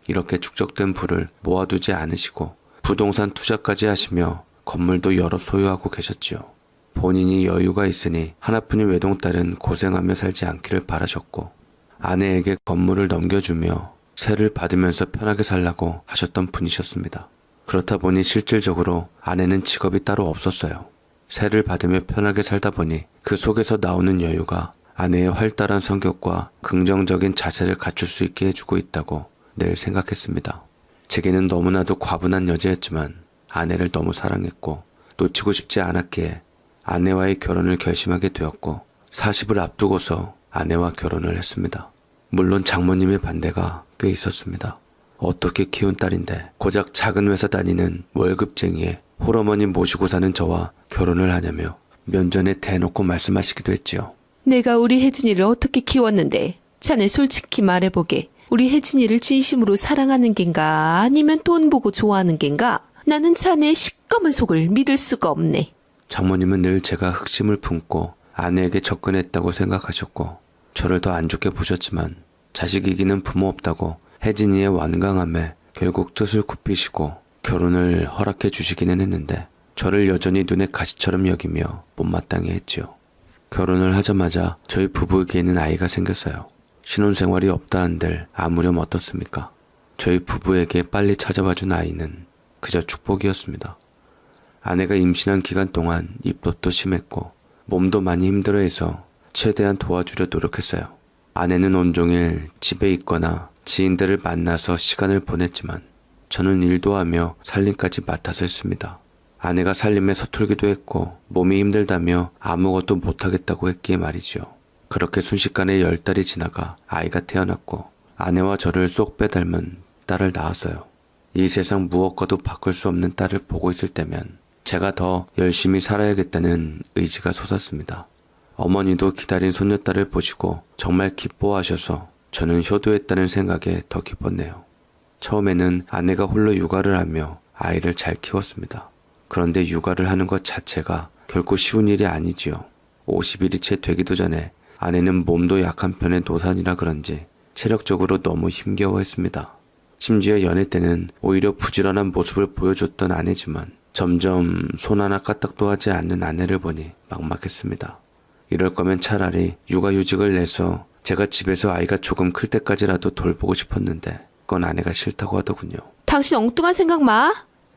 이렇게 축적된 부를 모아두지 않으시고 부동산 투자까지 하시며 건물도 여러 소유하고 계셨지요. 본인이 여유가 있으니 하나뿐인 외동딸은 고생하며 살지 않기를 바라셨고 아내에게 건물을 넘겨주며 세를 받으면서 편하게 살라고 하셨던 분이셨습니다. 그렇다 보니 실질적으로 아내는 직업이 따로 없었어요. 세를 받으며 편하게 살다 보니 그 속에서 나오는 여유가 아내의 활달한 성격과 긍정적인 자세를 갖출 수 있게 해주고 있다고 늘 생각했습니다. 제게는 너무나도 과분한 여자였지만 아내를 너무 사랑했고 놓치고 싶지 않았기에 아내와의 결혼을 결심하게 되었고 40을 앞두고서 아내와 결혼을 했습니다. 물론 장모님의 반대가 꽤 있었습니다. 어떻게 키운 딸인데 고작 작은 회사 다니는 월급쟁이에 홀어머니 모시고 사는 저와 결혼을 하냐며 면전에 대놓고 말씀하시기도 했지요. 내가 우리 혜진이를 어떻게 키웠는데 자네 솔직히 말해보게. 우리 혜진이를 진심으로 사랑하는 겐가 아니면 돈 보고 좋아하는 겐가? 나는 자네의 시꺼먼 속을 믿을 수가 없네. 장모님은 늘 제가 흑심을 품고 아내에게 접근했다고 생각하셨고 저를 더 안 좋게 보셨지만 자식 이기는 부모 없다고 혜진이의 완강함에 결국 뜻을 굽히시고 결혼을 허락해 주시기는 했는데 저를 여전히 눈에 가시처럼 여기며 못마땅해 했지요. 결혼을 하자마자 저희 부부에게는 아이가 생겼어요. 신혼생활이 없다 한들 아무렴 어떻습니까? 저희 부부에게 빨리 찾아와준 아이는 그저 축복이었습니다. 아내가 임신한 기간 동안 입덧도 심했고 몸도 많이 힘들어해서 최대한 도와주려 노력했어요. 아내는 온종일 집에 있거나 지인들을 만나서 시간을 보냈지만 저는 일도 하며 살림까지 맡아서 했습니다. 아내가 살림에 서툴기도 했고 몸이 힘들다며 아무것도 못하겠다고 했기에 말이죠. 그렇게 순식간에 10달이 지나가 아이가 태어났고 아내와 저를 쏙 빼닮은 딸을 낳았어요. 이 세상 무엇과도 바꿀 수 없는 딸을 보고 있을 때면 제가 더 열심히 살아야겠다는 의지가 솟았습니다. 어머니도 기다린 손녀딸을 보시고 정말 기뻐하셔서 저는 효도했다는 생각에 더 기뻤네요. 처음에는 아내가 홀로 육아를 하며 아이를 잘 키웠습니다. 그런데 육아를 하는 것 자체가 결코 쉬운 일이 아니지요. 50일이 채 되기도 전에 아내는 몸도 약한 편의 노산이라 그런지 체력적으로 너무 힘겨워했습니다. 심지어 연애 때는 오히려 부지런한 모습을 보여줬던 아내지만 점점 손 하나 까딱도 하지 않는 아내를 보니 막막했습니다. 이럴 거면 차라리 육아휴직을 내서 제가 집에서 아이가 조금 클 때까지라도 돌보고 싶었는데 그건 아내가 싫다고 하더군요. 당신 엉뚱한 생각 마.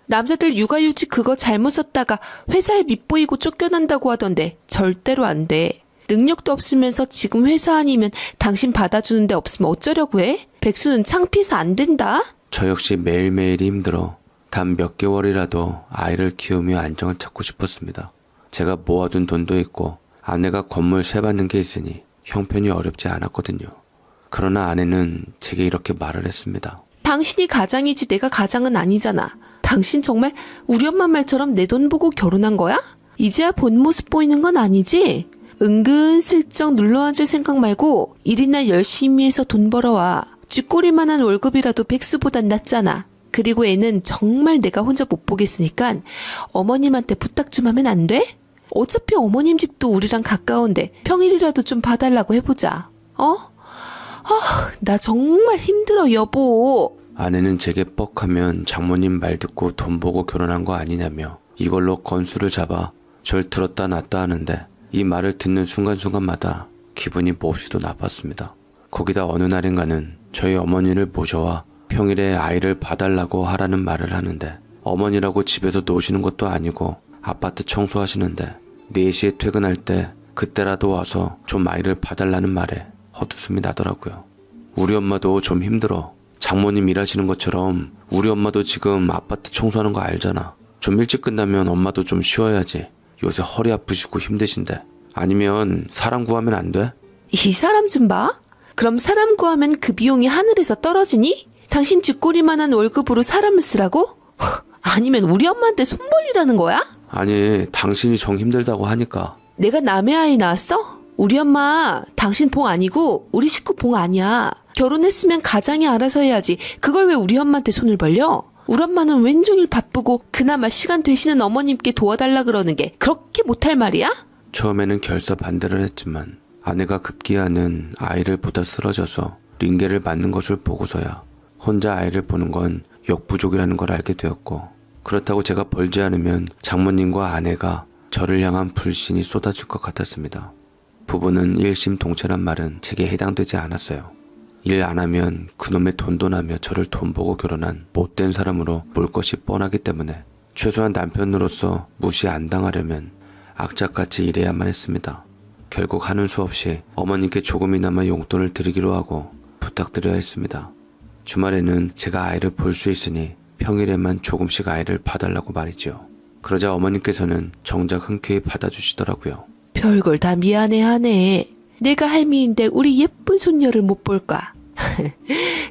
남자들 육아휴직 그거 잘못 썼다가 회사에 밉보이고 쫓겨난다고 하던데 절대로 안 돼. 능력도 없으면서 지금 회사 아니면 당신 받아주는 데 없으면 어쩌려고 해? 백수는 창피해서 안 된다. 저 역시 매일매일이 힘들어 단 몇 개월이라도 아이를 키우며 안정을 찾고 싶었습니다. 제가 모아둔 돈도 있고 아내가 건물 세받는 게 있으니 형편이 어렵지 않았거든요. 그러나 아내는 제게 이렇게 말을 했습니다. 당신이 가장이지 내가 가장은 아니잖아. 당신 정말 우리 엄마 말처럼 내 돈 보고 결혼한 거야? 이제야 본 모습 보이는 건 아니지? 은근슬쩍 눌러앉을 생각 말고 일이나 열심히 해서 돈 벌어와. 쥐꼬리만한 월급이라도 백수보단 낫잖아. 그리고 애는 정말 내가 혼자 못 보겠으니까 어머님한테 부탁 좀 하면 안 돼? 어차피 어머님 집도 우리랑 가까운데 평일이라도 좀 봐달라고 해보자. 나 정말 힘들어 여보. 아내는 제게 뻑하면 장모님 말 듣고 돈 보고 결혼한 거 아니냐며 이걸로 건수를 잡아 절 들었다 놨다 하는데 이 말을 듣는 순간순간마다 기분이 몹시도 나빴습니다. 거기다 어느 날인가는 저희 어머니를 모셔와 평일에 아이를 봐달라고 하라는 말을 하는데 어머니라고 집에서 노시는 것도 아니고 아파트 청소하시는데 4시에 퇴근할 때 그때라도 와서 좀 아이를 봐달라는 말에 헛웃음이 나더라고요. 우리 엄마도 좀 힘들어. 장모님 일하시는 것처럼 우리 엄마도 지금 아파트 청소하는 거 알잖아. 좀 일찍 끝나면 엄마도 좀 쉬어야지. 요새 허리 아프시고 힘드신데. 아니면 사람 구하면 안 돼? 이 사람 좀 봐. 그럼 사람 구하면 그 비용이 하늘에서 떨어지니? 당신 쥐꼬리만한 월급으로 사람을 쓰라고? 아니면 우리 엄마한테 손벌리라는 거야? 아니 당신이 정 힘들다고 하니까. 내가 남의 아이 낳았어? 우리 엄마 당신 봉 아니고 우리 식구 봉 아니야. 결혼했으면 가장이 알아서 해야지. 그걸 왜 우리 엄마한테 손을 벌려? 우리 엄마는 왼종일 바쁘고 그나마 시간 되시는 어머님께 도와달라 그러는 게 그렇게 못할 말이야? 처음에는 결사 반대를 했지만 아내가 급기야는 아이를 보다 쓰러져서 링게를 맞는 것을 보고서야 혼자 아이를 보는 건 역부족이라는 걸 알게 되었고, 그렇다고 제가 벌지 않으면 장모님과 아내가 저를 향한 불신이 쏟아질 것 같았습니다. 부부는 일심동체란 말은 제게 해당되지 않았어요. 일 안 하면 그놈의 돈도 나며 저를 돈 보고 결혼한 못된 사람으로 볼 것이 뻔하기 때문에 최소한 남편으로서 무시 안 당하려면 악착같이 일해야만 했습니다. 결국 하는 수 없이 어머님께 조금이나마 용돈을 드리기로 하고 부탁드려야 했습니다. 주말에는 제가 아이를 볼 수 있으니 평일에만 조금씩 아이를 봐달라고 말이죠. 그러자 어머님께서는 정작 흔쾌히 받아주시더라고요. 별걸 다 미안해하네. 내가 할미인데 우리 예쁜 손녀를 못 볼까?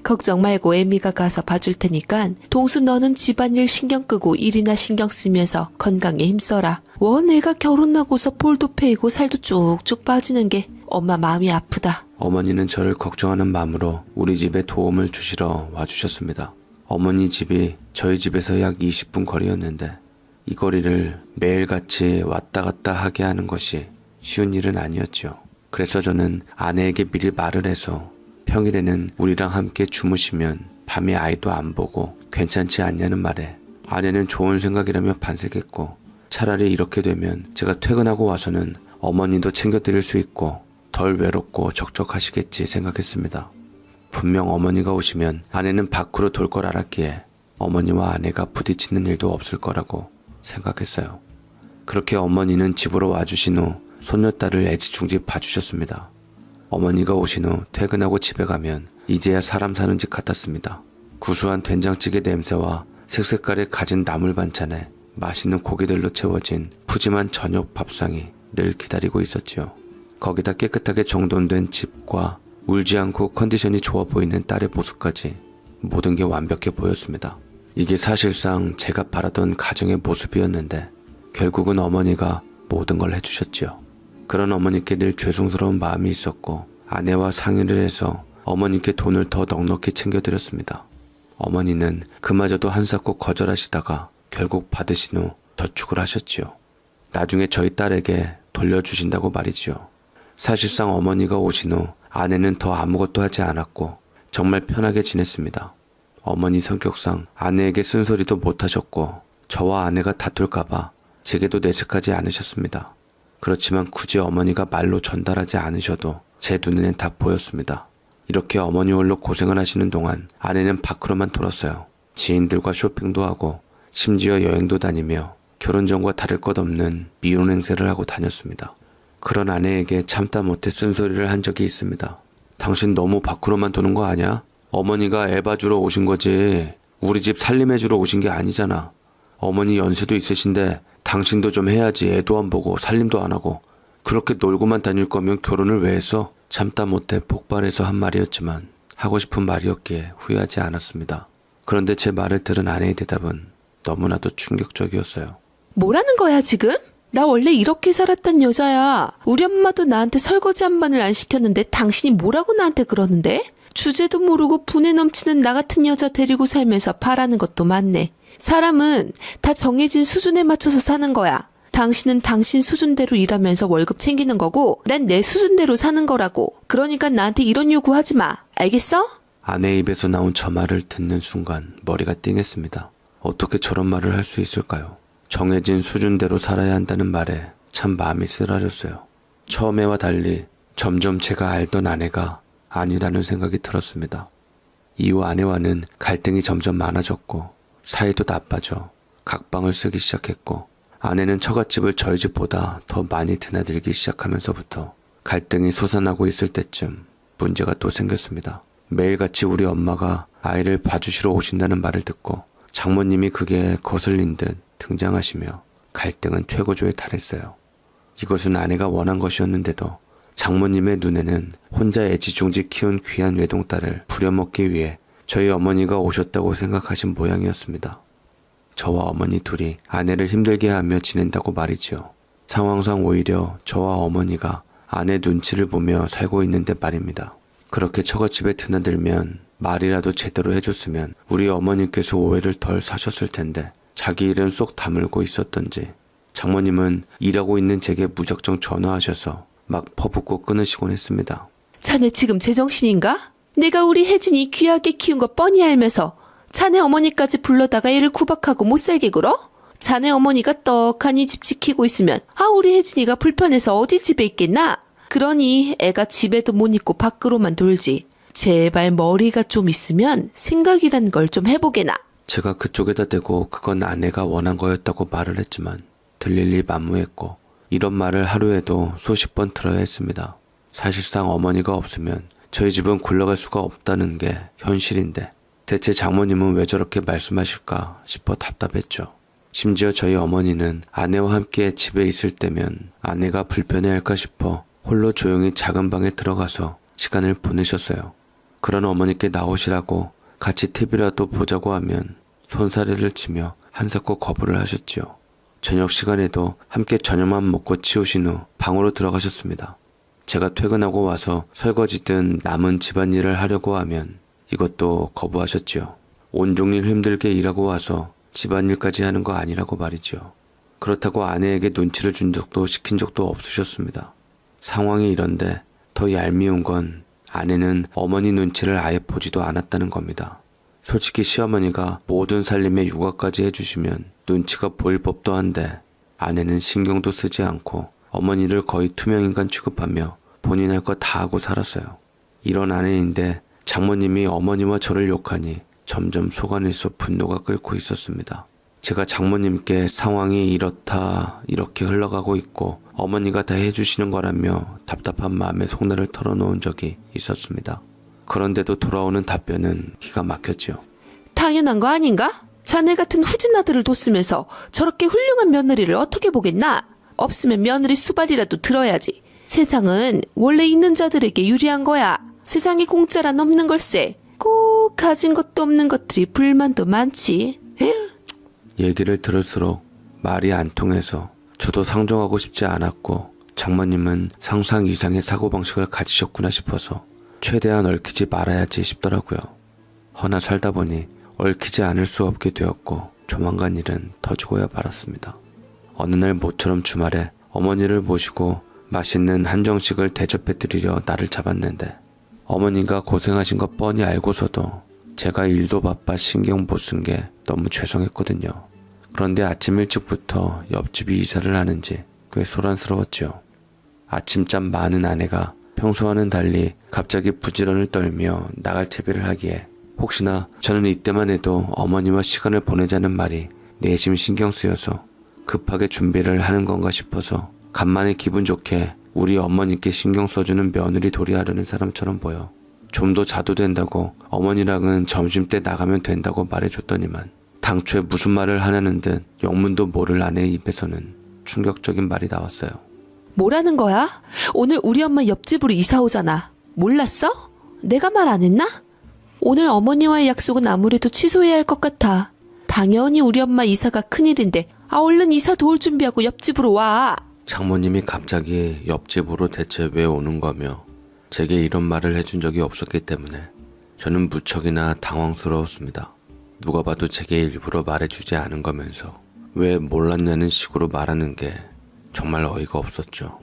걱정 말고 애미가 가서 봐줄 테니까 동수 너는 집안일 신경 끄고 일이나 신경 쓰면서 건강에 힘써라. 내가 결혼하고서 볼도 패이고 살도 쭉쭉 빠지는 게 엄마 마음이 아프다. 어머니는 저를 걱정하는 마음으로 우리 집에 도움을 주시러 와주셨습니다. 어머니 집이 저희 집에서 약 20분 거리였는데 이 거리를 매일같이 왔다 갔다 하게 하는 것이 쉬운 일은 아니었죠. 그래서 저는 아내에게 미리 말을 해서 평일에는 우리랑 함께 주무시면 밤에 아이도 안 보고 괜찮지 않냐는 말에 아내는 좋은 생각이라며 반색했고, 차라리 이렇게 되면 제가 퇴근하고 와서는 어머니도 챙겨드릴 수 있고 덜 외롭고 적적하시겠지 생각했습니다. 분명 어머니가 오시면 아내는 밖으로 돌 걸 알았기에 어머니와 아내가 부딪히는 일도 없을 거라고 생각했어요. 그렇게 어머니는 집으로 와주신 후 손녀딸을 애지중지 봐주셨습니다. 어머니가 오신 후 퇴근하고 집에 가면 이제야 사람 사는 집 같았습니다. 구수한 된장찌개 냄새와 색색깔의 가진 나물 반찬에 맛있는 고기들로 채워진 푸짐한 저녁 밥상이 늘 기다리고 있었지요. 거기다 깨끗하게 정돈된 집과 울지 않고 컨디션이 좋아 보이는 딸의 모습까지 모든 게 완벽해 보였습니다. 이게 사실상 제가 바라던 가정의 모습이었는데 결국은 어머니가 모든 걸 해주셨지요. 그런 어머니께 늘 죄송스러운 마음이 있었고 아내와 상의를 해서 어머니께 돈을 더 넉넉히 챙겨드렸습니다. 어머니는 그마저도 한사코 거절하시다가 결국 받으신 후 저축을 하셨지요. 나중에 저희 딸에게 돌려주신다고 말이지요. 사실상 어머니가 오신 후 아내는 더 아무것도 하지 않았고 정말 편하게 지냈습니다. 어머니 성격상 아내에게 쓴소리도 못하셨고 저와 아내가 다툴까봐 제게도 내색하지 않으셨습니다. 그렇지만 굳이 어머니가 말로 전달하지 않으셔도 제 눈에는 다 보였습니다. 이렇게 어머니 홀로 고생을 하시는 동안 아내는 밖으로만 돌았어요. 지인들과 쇼핑도 하고 심지어 여행도 다니며 결혼 전과 다를 것 없는 미혼 행세를 하고 다녔습니다. 그런 아내에게 참다 못해 쓴소리를 한 적이 있습니다. 당신 너무 밖으로만 도는 거 아니야? 어머니가 애 봐주러 오신 거지 우리 집 살림해주러 오신 게 아니잖아. 어머니 연세도 있으신데 당신도 좀 해야지. 애도 안 보고 살림도 안 하고 그렇게 놀고만 다닐 거면 결혼을 왜 했어? 참다 못해 폭발해서 한 말이었지만 하고 싶은 말이었기에 후회하지 않았습니다. 그런데 제 말을 들은 아내의 대답은 너무나도 충격적이었어요. 뭐라는 거야 지금? 나 원래 이렇게 살았던 여자야. 우리 엄마도 나한테 설거지 한 번을 안 시켰는데 당신이 뭐라고 나한테 그러는데? 주제도 모르고 분에 넘치는 나 같은 여자 데리고 살면서 바라는 것도 많네. 사람은 다 정해진 수준에 맞춰서 사는 거야. 당신은 당신 수준대로 일하면서 월급 챙기는 거고 난 내 수준대로 사는 거라고. 그러니까 나한테 이런 요구하지 마. 알겠어? 아내의 입에서 나온 저 말을 듣는 순간 머리가 띵했습니다. 어떻게 저런 말을 할 수 있을까요? 정해진 수준대로 살아야 한다는 말에 참 마음이 쓰라렸어요. 처음에와 달리 점점 제가 알던 아내가 아니라는 생각이 들었습니다. 이후 아내와는 갈등이 점점 많아졌고 사이도 나빠져 각방을 쓰기 시작했고 아내는 처갓집을 저희 집보다 더 많이 드나들기 시작하면서부터 갈등이 솟아나고 있을 때쯤 문제가 또 생겼습니다. 매일같이 우리 엄마가 아이를 봐주시러 오신다는 말을 듣고 장모님이 그게 거슬린 듯 등장하시며 갈등은 최고조에 달했어요. 이것은 아내가 원한 것이었는데도 장모님의 눈에는 혼자 애지중지 키운 귀한 외동딸을 부려먹기 위해 저희 어머니가 오셨다고 생각하신 모양이었습니다. 저와 어머니 둘이 아내를 힘들게 하며 지낸다고 말이지요. 상황상 오히려 저와 어머니가 아내 눈치를 보며 살고 있는데 말입니다. 그렇게 처갓집에 드나들면 말이라도 제대로 해줬으면 우리 어머님께서 오해를 덜 사셨을 텐데 자기 일은 쏙 다물고 있었던지 장모님은 일하고 있는 제게 무작정 전화하셔서 막 퍼붓고 끊으시곤 했습니다. 자네 지금 제정신인가? 내가 우리 혜진이 귀하게 키운 거 뻔히 알면서 자네 어머니까지 불러다가 애를 구박하고 못 살게 굴어? 자네 어머니가 떡하니 집 지키고 있으면 우리 혜진이가 불편해서 어디 집에 있겠나? 그러니 애가 집에도 못 있고 밖으로만 돌지. 제발 머리가 좀 있으면 생각이란 걸 좀 해보게나. 제가 그쪽에다 대고 그건 아내가 원한 거였다고 말을 했지만 들릴 리 만무했고 이런 말을 하루에도 수십 번 들어야 했습니다. 사실상 어머니가 없으면 저희 집은 굴러갈 수가 없다는 게 현실인데 대체 장모님은 왜 저렇게 말씀하실까 싶어 답답했죠. 심지어 저희 어머니는 아내와 함께 집에 있을 때면 아내가 불편해할까 싶어 홀로 조용히 작은 방에 들어가서 시간을 보내셨어요. 그런 어머니께 나오시라고 같이 TV라도 보자고 하면 손사래를 치며 한사코 거부를 하셨지요. 저녁 시간에도 함께 저녁만 먹고 치우신 후 방으로 들어가셨습니다. 제가 퇴근하고 와서 설거지든 남은 집안일을 하려고 하면 이것도 거부하셨지요. 온종일 힘들게 일하고 와서 집안일까지 하는 거 아니라고 말이지요. 그렇다고 아내에게 눈치를 준 적도 시킨 적도 없으셨습니다. 상황이 이런데 더 얄미운 건 아내는 어머니 눈치를 아예 보지도 않았다는 겁니다. 솔직히 시어머니가 모든 살림에 육아까지 해주시면 눈치가 보일 법도 한데 아내는 신경도 쓰지 않고 어머니를 거의 투명인간 취급하며 본인 할 거 다 하고 살았어요. 이런 아내인데 장모님이 어머니와 저를 욕하니 점점 속안에서 분노가 끓고 있었습니다. 제가 장모님께 상황이 이렇다 이렇게 흘러가고 있고 어머니가 다 해주시는 거라며 답답한 마음에 속내를 털어놓은 적이 있었습니다. 그런데도 돌아오는 답변은 기가 막혔지요. 당연한 거 아닌가? 자네 같은 후진 아들을 뒀으면서 저렇게 훌륭한 며느리를 어떻게 보겠나? 없으면 며느리 수발이라도 들어야지. 세상은 원래 있는 자들에게 유리한 거야. 세상에 공짜란 없는 걸세. 꼭 가진 것도 없는 것들이 불만도 많지. 에휴. 얘기를 들을수록 말이 안 통해서 저도 상종하고 싶지 않았고 장모님은 상상 이상의 사고방식을 가지셨구나 싶어서 최대한 얽히지 말아야지 싶더라고요. 허나 살다 보니 얽히지 않을 수 없게 되었고 조만간 일은 터지고야 말았습니다. 어느 날 모처럼 주말에 어머니를 모시고 맛있는 한정식을 대접해 드리려 날을 잡았는데 어머니가 고생하신 거 뻔히 알고서도 제가 일도 바빠 신경 못 쓴 게 너무 죄송했거든요. 그런데 아침 일찍부터 옆집이 이사를 하는지 꽤 소란스러웠죠. 아침잠 많은 아내가 평소와는 달리 갑자기 부지런을 떨며 나갈 채비를 하기에 혹시나 저는 이때만 해도 어머니와 시간을 보내자는 말이 내심 신경 쓰여서 급하게 준비를 하는 건가 싶어서 간만에 기분 좋게 우리 어머니께 신경 써주는 며느리 도리하려는 사람처럼 보여 좀 더 자도 된다고 어머니랑은 점심때 나가면 된다고 말해줬더니만 당초에 무슨 말을 하냐는 듯 영문도 모를 아내의 입에서는 충격적인 말이 나왔어요. 뭐라는 거야? 오늘 우리 엄마 옆집으로 이사 오잖아. 몰랐어? 내가 말 안 했나? 오늘 어머니와의 약속은 아무래도 취소해야 할 것 같아. 당연히 우리 엄마 이사가 큰일인데 얼른 이사 도울 준비하고 옆집으로 와. 장모님이 갑자기 옆집으로 대체 왜 오는 거며 제게 이런 말을 해준 적이 없었기 때문에 저는 무척이나 당황스러웠습니다. 누가 봐도 제게 일부러 말해주지 않은 거면서 왜 몰랐냐는 식으로 말하는 게 정말 어이가 없었죠.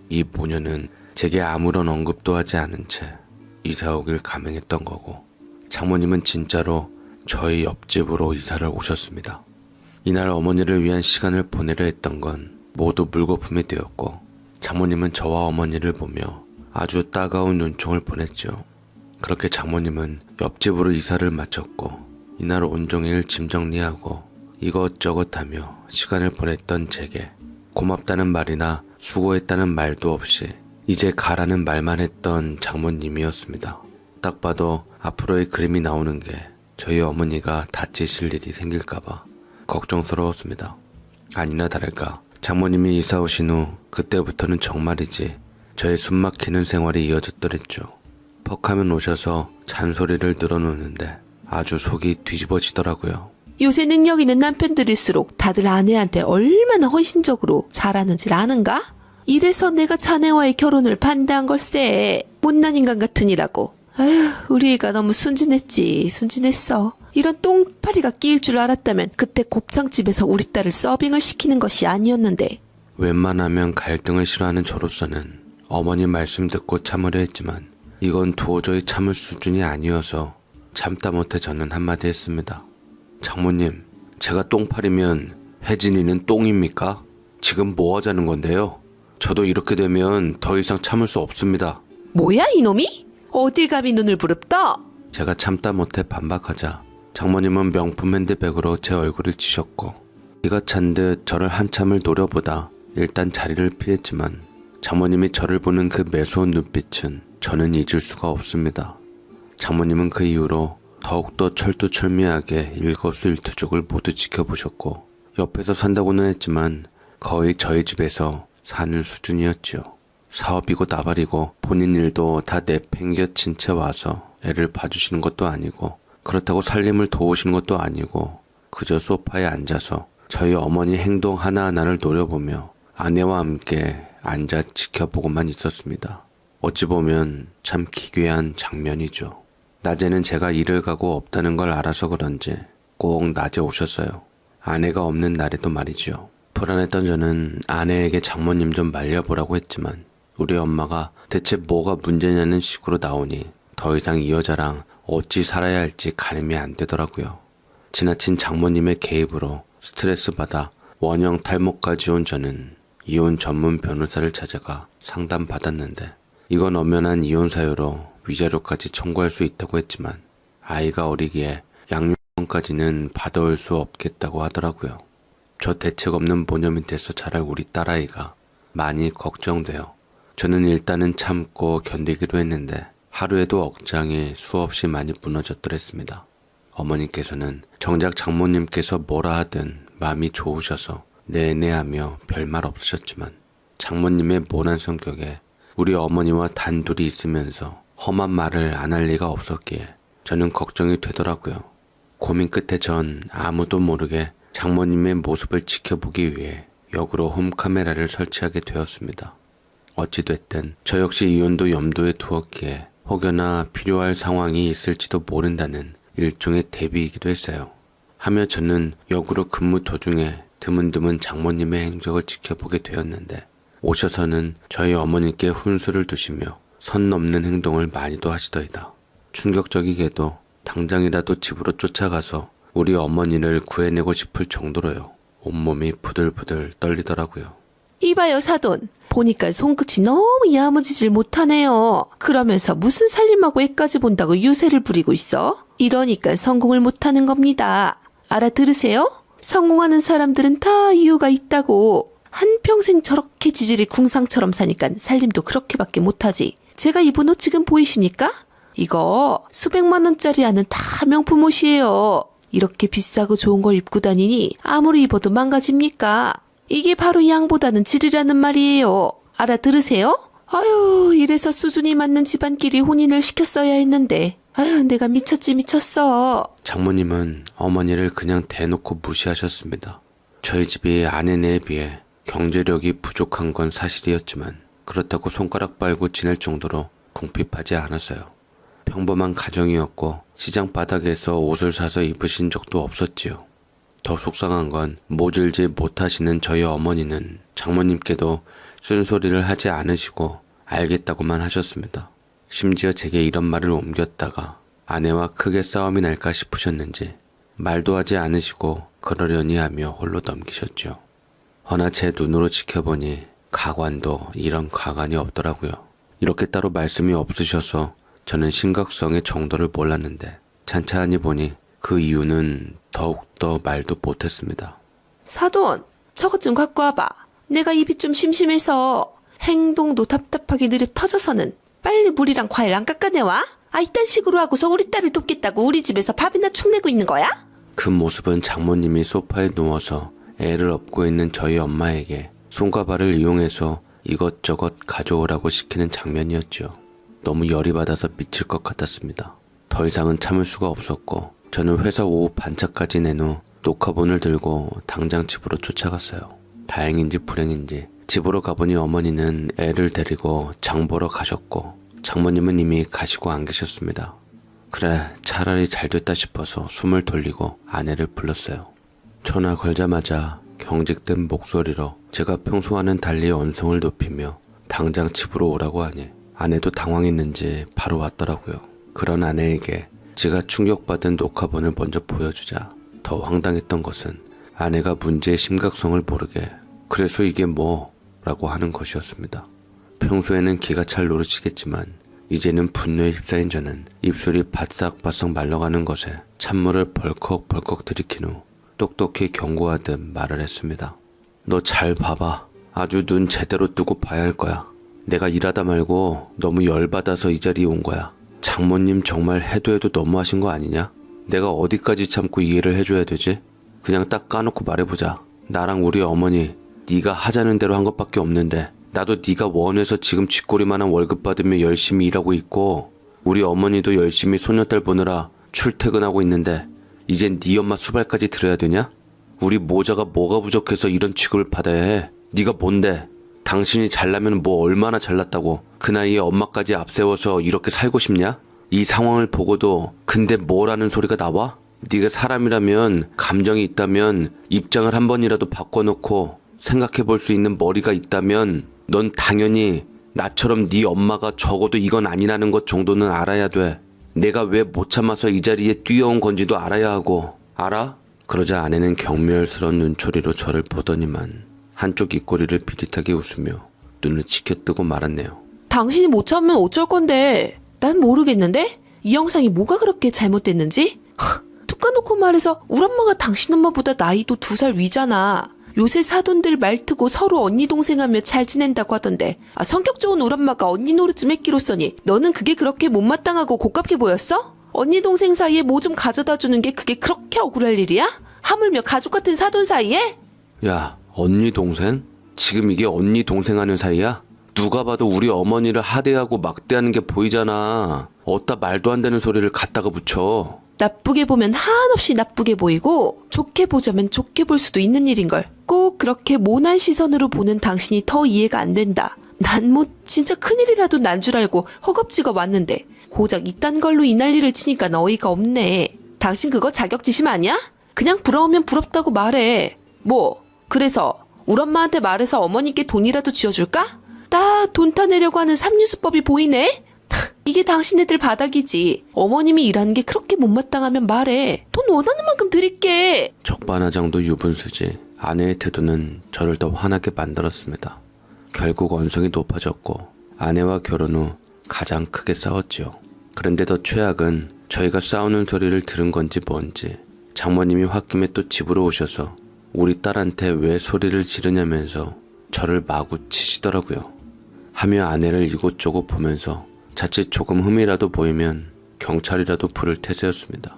이 모녀는 제게 아무런 언급도 하지 않은 채 이사 오길 감행했던 거고 장모님은 진짜로 저희 옆집으로 이사를 오셨습니다. 이날 어머니를 위한 시간을 보내려 했던 건 모두 물거품이 되었고 장모님은 저와 어머니를 보며 아주 따가운 눈총을 보냈죠. 그렇게 장모님은 옆집으로 이사를 마쳤고 이날 온종일 짐 정리하고 이것저것 하며 시간을 보냈던 제게 고맙다는 말이나 수고했다는 말도 없이 이제 가라는 말만 했던 장모님이었습니다. 딱 봐도 앞으로의 그림이 나오는 게 저희 어머니가 다치실 일이 생길까봐 걱정스러웠습니다. 아니나 다를까 장모님이 이사 오신 후 그때부터는 정말이지 저의 숨막히는 생활이 이어졌더랬죠. 퍽하면 오셔서 잔소리를 늘어놓는데 아주 속이 뒤집어지더라고요. 요새 능력 있는 남편들일수록 다들 아내한테 얼마나 헌신적으로 잘하는지 아는가? 이래서 내가 자네와의 결혼을 반대한 걸세. 못난 인간 같으니라고. 아휴, 우리 애가 너무 순진했지. 순진했어. 이런 똥파리가 끼일 줄 알았다면 그때 곱창집에서 우리 딸을 서빙을 시키는 것이 아니었는데. 웬만하면 갈등을 싫어하는 저로서는 어머니 말씀 듣고 참으려 했지만 이건 도저히 참을 수준이 아니어서 참다 못해 저는 한마디 했습니다. 장모님, 제가 똥파리면 혜진이는 똥입니까? 지금 뭐 하자는 건데요? 저도 이렇게 되면 더 이상 참을 수 없습니다. 뭐야 이놈이? 어딜 감히 눈을 부릅떠? 제가 참다 못해 반박하자 장모님은 명품 핸드백으로 제 얼굴을 치셨고 기가 찬 듯 저를 한참을 노려보다 일단 자리를 피했지만 장모님이 저를 보는 그 매서운 눈빛은 저는 잊을 수가 없습니다. 장모님은 그 이후로 더욱더 철두철미하게 일거수일투족을 모두 지켜보셨고 옆에서 산다고는 했지만 거의 저희 집에서 사는 수준이었지요. 사업이고 나발이고 본인 일도 다 내팽겨친 채 와서 애를 봐주시는 것도 아니고 그렇다고 살림을 도우시는 것도 아니고 그저 소파에 앉아서 저희 어머니 행동 하나하나를 노려보며 아내와 함께 앉아 지켜보고만 있었습니다. 어찌 보면 참 기괴한 장면이죠. 낮에는 제가 일을 가고 없다는 걸 알아서 그런지 꼭 낮에 오셨어요. 아내가 없는 날에도 말이죠. 불안했던 저는 아내에게 장모님 좀 말려보라고 했지만 우리 엄마가 대체 뭐가 문제냐는 식으로 나오니 더 이상 이 여자랑 어찌 살아야 할지 가늠이 안 되더라고요. 지나친 장모님의 개입으로 스트레스 받아 원형 탈모까지 온 저는 이혼 전문 변호사를 찾아가 상담받았는데 이건 엄연한 이혼 사유로 위자료까지 청구할 수 있다고 했지만 아이가 어리기에 양육권까지는 받아올 수 없겠다고 하더라고요. 저 대책 없는 모녀 밑에서 자랄 우리 딸아이가 많이 걱정돼요. 저는 일단은 참고 견디기로 했는데 하루에도 억장이 수없이 많이 무너졌더랬습니다. 어머니께서는 정작 장모님께서 뭐라 하든 마음이 좋으셔서 네네 하며 별말 없으셨지만 장모님의 모난 성격에 우리 어머니와 단둘이 있으면서 험한 말을 안 할 리가 없었기에 저는 걱정이 되더라고요. 고민 끝에 전 아무도 모르게 장모님의 모습을 지켜보기 위해 역으로 홈카메라를 설치하게 되었습니다. 어찌됐든 저 역시 이혼도 염두에 두었기에 혹여나 필요할 상황이 있을지도 모른다는 일종의 대비이기도 했어요. 하며 저는 역으로 근무 도중에 드문드문 장모님의 행적을 지켜보게 되었는데 오셔서는 저희 어머니께 훈수를 두시며 선 넘는 행동을 많이도 하시더이다. 충격적이게도 당장이라도 집으로 쫓아가서 우리 어머니를 구해내고 싶을 정도로요. 온몸이 부들부들 떨리더라고요. 이봐요 사돈. 보니까 손끝이 너무 야무지질 못하네요. 그러면서 무슨 살림하고 애까지 본다고 유세를 부리고 있어? 이러니까 성공을 못하는 겁니다. 알아들으세요? 성공하는 사람들은 다 이유가 있다고. 한평생 저렇게 지질이 궁상처럼 사니까 살림도 그렇게밖에 못하지. 제가 입은 옷 지금 보이십니까? 이거 수백만 원짜리 하는 다 명품 옷이에요. 이렇게 비싸고 좋은 걸 입고 다니니 아무리 입어도 망가집니까? 이게 바로 양보다는 질이라는 말이에요. 알아들으세요? 아유, 이래서 수준이 맞는 집안끼리 혼인을 시켰어야 했는데. 아유, 내가 미쳤지 미쳤어. 장모님은 어머니를 그냥 대놓고 무시하셨습니다. 저희 집이 아내네에 비해 경제력이 부족한 건 사실이었지만 그렇다고 손가락 빨고 지낼 정도로 궁핍하지 않았어요. 평범한 가정이었고 시장 바닥에서 옷을 사서 입으신 적도 없었지요. 더 속상한 건 모질지 못하시는 저희 어머니는 장모님께도 쓴소리를 하지 않으시고 알겠다고만 하셨습니다. 심지어 제게 이런 말을 옮겼다가 아내와 크게 싸움이 날까 싶으셨는지 말도 하지 않으시고 그러려니 하며 홀로 넘기셨죠. 허나 제 눈으로 지켜보니 가관도 이런 가관이 없더라고요. 이렇게 따로 말씀이 없으셔서 저는 심각성의 정도를 몰랐는데 찬찬히 보니 그 이유는 더욱더 말도 못했습니다. 사돈, 저것 좀 갖고 와봐. 내가 입이 좀 심심해서 행동도 답답하게 느려 터져서는 빨리 물이랑 과일 안 깎아내와? 아, 이딴 식으로 하고서 우리 딸을 돕겠다고 우리 집에서 밥이나 축내고 있는 거야? 그 모습은 장모님이 소파에 누워서 애를 업고 있는 저희 엄마에게 손과 발을 이용해서 이것저것 가져오라고 시키는 장면이었죠. 너무 열이 받아서 미칠 것 같았습니다. 더 이상은 참을 수가 없었고 저는 회사 오후 반차까지 낸 후 녹화본을 들고 당장 집으로 쫓아갔어요. 다행인지 불행인지 집으로 가보니 어머니는 애를 데리고 장 보러 가셨고 장모님은 이미 가시고 안 계셨습니다. 그래, 차라리 잘됐다 싶어서 숨을 돌리고 아내를 불렀어요. 전화 걸자마자 경직된 목소리로 제가 평소와는 달리 언성을 높이며 당장 집으로 오라고 하니 아내도 당황했는지 바로 왔더라고요. 그런 아내에게 제가 충격받은 녹화본을 먼저 보여주자 더 황당했던 것은 아내가 문제의 심각성을 모르게 그래서 이게 뭐? 라고 하는 것이었습니다. 평소에는 기가 찰 노릇이겠지만 이제는 분노에 휩싸인 저는 입술이 바싹바싹 말라가는 것에 찬물을 벌컥벌컥 들이킨 후 똑똑히 경고하듯 말을 했습니다. 너 잘 봐봐. 아주 눈 제대로 뜨고 봐야 할 거야. 내가 일하다 말고 너무 열받아서 이 자리에 온 거야. 장모님 정말 해도 너무하신 거 아니냐? 내가 어디까지 참고 이해를 해줘야 되지? 그냥 딱 까놓고 말해보자. 나랑 우리 어머니 네가 하자는 대로 한 것밖에 없는데 나도 네가 원해서 지금 쥐꼬리만한 월급 받으며 열심히 일하고 있고 우리 어머니도 열심히 손녀딸 보느라 출퇴근하고 있는데 이젠 네 엄마 수발까지 들어야 되냐? 우리 모자가 뭐가 부족해서 이런 취급을 받아야 해? 네가 뭔데? 당신이 잘나면 뭐 얼마나 잘났다고 그 나이에 엄마까지 앞세워서 이렇게 살고 싶냐? 이 상황을 보고도 근데 뭐라는 소리가 나와? 네가 사람이라면 감정이 있다면 입장을 한 번이라도 바꿔놓고 생각해 볼 수 있는 머리가 있다면 넌 당연히 나처럼 네 엄마가 적어도 이건 아니라는 것 정도는 알아야 돼. 내가 왜 못 참아서 이 자리에 뛰어온 건지도 알아야 하고. 알아? 그러자 아내는 경멸스러운 눈초리로 저를 보더니만 한쪽 입꼬리를 비릿하게 웃으며 눈을 치켜뜨고 말았네요. 당신이 못 참으면 어쩔 건데? 난 모르겠는데? 이 영상이 뭐가 그렇게 잘못됐는지? 툭 까놓고 말해서 우리 엄마가 당신 엄마보다 나이도 2살 위잖아. 요새 사돈들 말트고 서로 언니 동생 하며 잘 지낸다고 하던데 성격 좋은 우리 엄마가 언니 노릇 좀 했기로써니 너는 그게 그렇게 못마땅하고 고깝게 보였어? 언니 동생 사이에 뭐 좀 가져다 주는 게 그게 그렇게 억울할 일이야? 하물며 가족 같은 사돈 사이에? 야, 언니 동생? 지금 이게 언니 동생 하는 사이야? 누가 봐도 우리 어머니를 하대하고 막대하는 게 보이잖아. 어디다 말도 안 되는 소리를 갖다가 붙여. 나쁘게 보면 한없이 나쁘게 보이고 좋게 보자면 좋게 볼 수도 있는 일인걸. 꼭 그렇게 모난 시선으로 보는 당신이 더 이해가 안 된다. 난 뭐 진짜 큰일이라도 난 줄 알고 허겁지겁 왔는데 고작 이딴 걸로 이 난리를 치니까 어이가 없네. 당신 그거 자격지심 아니야? 그냥 부러우면 부럽다고 말해. 뭐 그래서 우리 엄마한테 말해서 어머니께 돈이라도 쥐어줄까? 나 돈 타내려고 하는 삼류수법이 보이네? 이게 당신네들 바닥이지. 어머님이 일하는 게 그렇게 못마땅하면 말해. 돈 원하는 만큼 드릴게. 적반하장도 유분수지. 아내의 태도는 저를 더 화나게 만들었습니다. 결국 언성이 높아졌고 아내와 결혼 후 가장 크게 싸웠지요. 그런데 더 최악은 저희가 싸우는 소리를 들은 건지 뭔지 장모님이 홧김에 또 집으로 오셔서 우리 딸한테 왜 소리를 지르냐면서 저를 마구 치시더라고요. 하며 아내를 이곳저곳 보면서 자칫 조금 흠이라도 보이면 경찰이라도 부를 태세였습니다.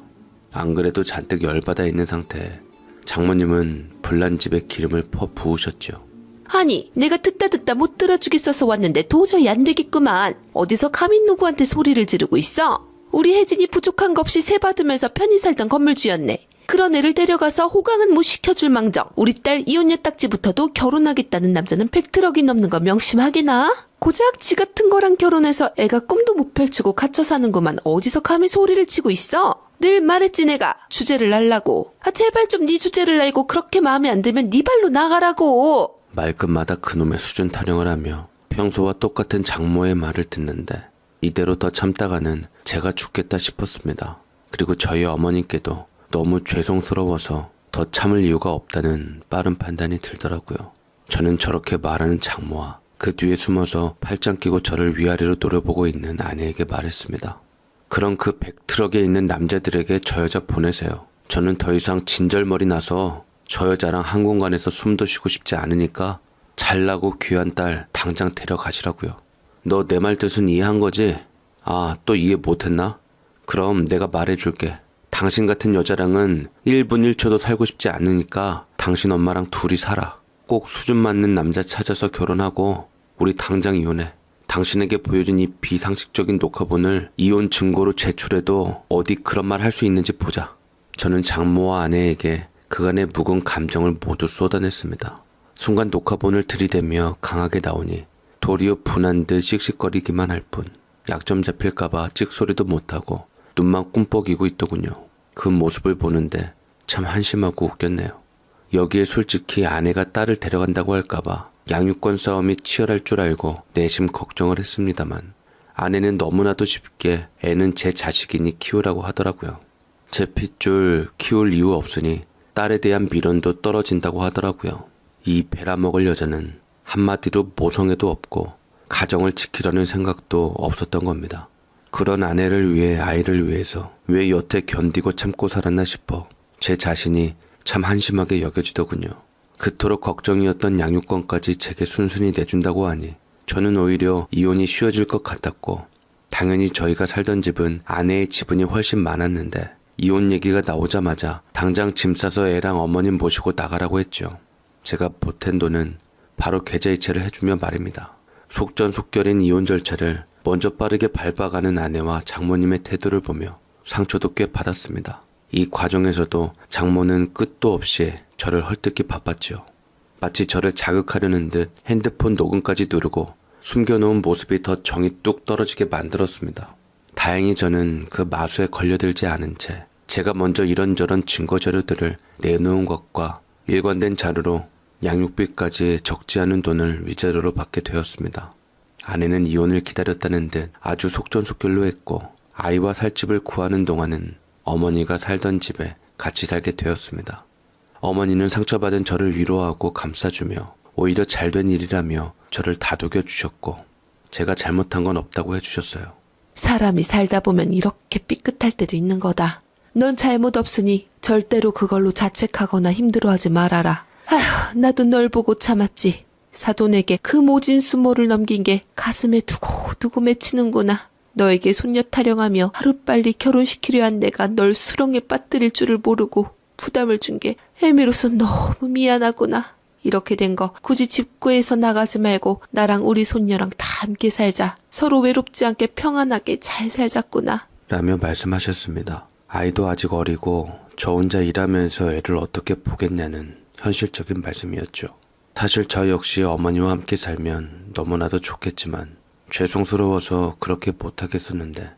안 그래도 잔뜩 열받아 있는 상태에 장모님은 불난 집에 기름을 퍼 부으셨죠. 아니 내가 듣다 못 들어주겠어서 왔는데 도저히 안 되겠구만. 어디서 감히 누구한테 소리를 지르고 있어? 우리 혜진이 부족한 거 없이 세 받으면서 편히 살던 건물주였네. 그런 애를 데려가서 호강은 못 시켜줄 망정 우리 딸 이혼녀 딱지부터도 결혼하겠다는 남자는 100트럭이 넘는 거 명심하게나? 고작 지 같은 거랑 결혼해서 애가 꿈도 못 펼치고 갇혀 사는구만. 어디서 감히 소리를 치고 있어? 늘 말했지 내가 주제를 날라고. 제발 좀 네 주제를 날고 그렇게 마음에 안 들면 네 발로 나가라고. 말끝마다 그놈의 수준 타령을 하며 평소와 똑같은 장모의 말을 듣는데 이대로 더 참다가는 제가 죽겠다 싶었습니다. 그리고 저희 어머니께도 너무 죄송스러워서 더 참을 이유가 없다는 빠른 판단이 들더라고요. 저는 저렇게 말하는 장모와 그 뒤에 숨어서 팔짱 끼고 저를 위아래로 노려보고 있는 아내에게 말했습니다. 그럼 그 100트럭에 있는 남자들에게 저 여자 보내세요. 저는 더 이상 진절머리 나서 저 여자랑 한 공간에서 숨도 쉬고 싶지 않으니까 잘나고 귀한 딸 당장 데려가시라고요. 너 내 말 뜻은 이해한 거지? 아, 또 이해 못했나? 그럼 내가 말해줄게. 당신 같은 여자랑은 1분 1초도 살고 싶지 않으니까 당신 엄마랑 둘이 살아. 꼭 수준 맞는 남자 찾아서 결혼하고 우리 당장 이혼해. 당신에게 보여준 이 비상식적인 녹화본을 이혼 증거로 제출해도 어디 그런 말 할 수 있는지 보자. 저는 장모와 아내에게 그간의 묵은 감정을 모두 쏟아냈습니다. 순간 녹화본을 들이대며 강하게 나오니 도리어 분한 듯 씩씩거리기만 할 뿐 약점 잡힐까봐 찍소리도 못하고 눈만 꿈뻑이고 있더군요. 그 모습을 보는데 참 한심하고 웃겼네요. 여기에 솔직히 아내가 딸을 데려간다고 할까봐 양육권 싸움이 치열할 줄 알고 내심 걱정을 했습니다만 아내는 너무나도 쉽게 애는 제 자식이니 키우라고 하더라고요. 제 핏줄 키울 이유 없으니 딸에 대한 미련도 떨어진다고 하더라고요. 이 베라먹을 여자는 한마디로 모성애도 없고 가정을 지키려는 생각도 없었던 겁니다. 그런 아내를 위해 아이를 위해서 왜 여태 견디고 참고 살았나 싶어 제 자신이 참 한심하게 여겨지더군요. 그토록 걱정이었던 양육권까지 제게 순순히 내준다고 하니 저는 오히려 이혼이 쉬워질 것 같았고 당연히 저희가 살던 집은 아내의 지분이 훨씬 많았는데 이혼 얘기가 나오자마자 당장 짐 싸서 애랑 어머님 모시고 나가라고 했죠. 제가 보탠 돈은 바로 계좌이체를 해주며 말입니다. 속전속결인 이혼 절차를 먼저 빠르게 밟아가는 아내와 장모님의 태도를 보며 상처도 꽤 받았습니다. 이 과정에서도 장모는 끝도 없이 저를 헐뜯기 바빴지요. 마치 저를 자극하려는 듯 핸드폰 녹음까지 누르고 숨겨놓은 모습이 더 정이 뚝 떨어지게 만들었습니다. 다행히 저는 그 마수에 걸려들지 않은 채 제가 먼저 이런저런 증거 자료들을 내놓은 것과 일관된 자료로 양육비까지 적지 않은 돈을 위자료로 받게 되었습니다. 아내는 이혼을 기다렸다는 듯 아주 속전속결로 했고 아이와 살 집을 구하는 동안은 어머니가 살던 집에 같이 살게 되었습니다. 어머니는 상처받은 저를 위로하고 감싸주며 오히려 잘된 일이라며 저를 다독여 주셨고 제가 잘못한 건 없다고 해주셨어요. 사람이 살다 보면 이렇게 삐끗할 때도 있는 거다. 넌 잘못 없으니 절대로 그걸로 자책하거나 힘들어하지 말아라. 아휴, 나도 널 보고 참았지. 사돈에게 그 모진 수모를 넘긴 게 가슴에 두고두고 맺히는구나. 너에게 손녀 타령하며 하루빨리 결혼시키려 한 내가 널 수렁에 빠뜨릴 줄을 모르고 부담을 준 게 애미로서 너무 미안하구나. 이렇게 된 거 굳이 집 구해서 나가지 말고 나랑 우리 손녀랑 다 함께 살자. 서로 외롭지 않게 평안하게 잘 살자꾸나. 라며 말씀하셨습니다. 아이도 아직 어리고 저 혼자 일하면서 애를 어떻게 보겠냐는 현실적인 말씀이었죠. 사실 저 역시 어머니와 함께 살면 너무나도 좋겠지만 죄송스러워서 그렇게 못하겠었는데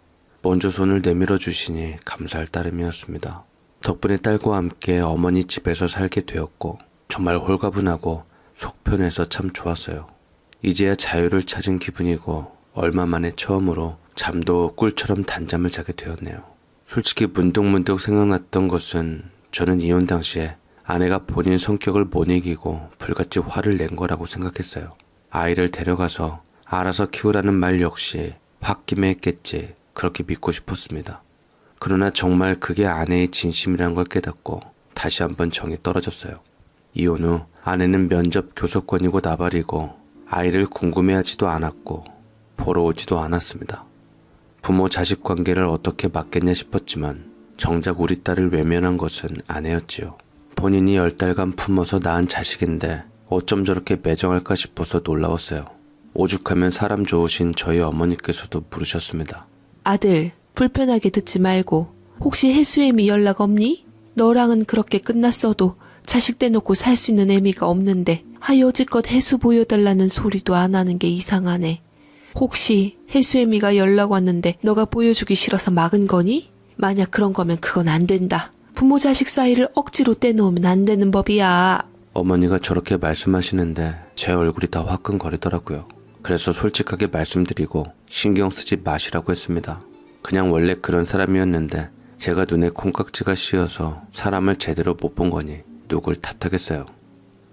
먼저 손을 내밀어 주시니 감사할 따름이었습니다. 덕분에 딸과 함께 어머니 집에서 살게 되었고 정말 홀가분하고 속 편해서 참 좋았어요. 이제야 자유를 찾은 기분이고 얼마 만에 처음으로 잠도 꿀처럼 단잠을 자게 되었네요. 솔직히 문득문득 생각났던 것은 저는 이혼 당시에 아내가 본인 성격을 못 이기고 불같이 화를 낸 거라고 생각했어요. 아이를 데려가서 알아서 키우라는 말 역시 홧김에 했겠지 그렇게 믿고 싶었습니다. 그러나 정말 그게 아내의 진심이란 걸 깨닫고 다시 한번 정이 떨어졌어요. 이혼 후 아내는 면접 교섭권이고 나발이고 아이를 궁금해하지도 않았고 보러 오지도 않았습니다. 부모 자식 관계를 어떻게 맡겠냐 싶었지만 정작 우리 딸을 외면한 것은 아내였지요. 본인이 10달간 품어서 낳은 자식인데 어쩜 저렇게 매정할까 싶어서 놀라웠어요. 오죽하면 사람 좋으신 저희 어머니께서도 물으셨습니다. 아들, 불편하게 듣지 말고 혹시 혜수애미 연락 없니? 너랑은 그렇게 끝났어도 자식 떼놓고 살 수 있는 애미가 없는데 여지껏 혜수 보여달라는 소리도 안 하는 게 이상하네. 혹시 혜수애미가 연락 왔는데 너가 보여주기 싫어서 막은 거니? 만약 그런 거면 그건 안 된다. 부모 자식 사이를 억지로 떼놓으면 안 되는 법이야. 어머니가 저렇게 말씀하시는데 제 얼굴이 다 화끈거리더라고요. 그래서 솔직하게 말씀드리고 신경 쓰지 마시라고 했습니다. 그냥 원래 그런 사람이었는데 제가 눈에 콩깍지가 씌어서 사람을 제대로 못 본 거니 누굴 탓하겠어요.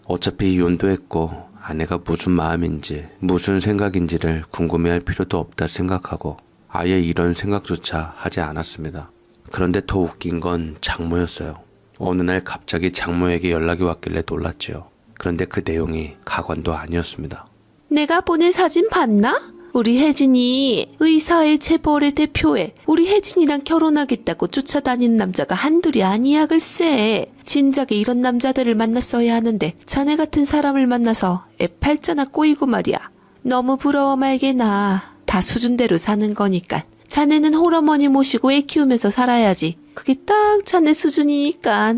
어차피 이혼도 했고 아내가 무슨 마음인지 무슨 생각인지를 궁금해할 필요도 없다 생각하고 아예 이런 생각조차 하지 않았습니다. 그런데 더 웃긴 건 장모였어요. 어느 날 갑자기 장모에게 연락이 왔길래 놀랐지요. 그런데 그 내용이 가관도 아니었습니다. 내가 보낸 사진 봤나? 우리 혜진이 의사회 재벌의 대표에 우리 혜진이랑 결혼하겠다고 쫓아다니는 남자가 한둘이 아니야 글쎄. 진작에 이런 남자들을 만났어야 하는데 자네 같은 사람을 만나서 애 팔자나 꼬이고 말이야. 너무 부러워 말게나. 다 수준대로 사는 거니까. 자네는 홀어머니 모시고 애 키우면서 살아야지. 그게 딱 자네 수준이니까.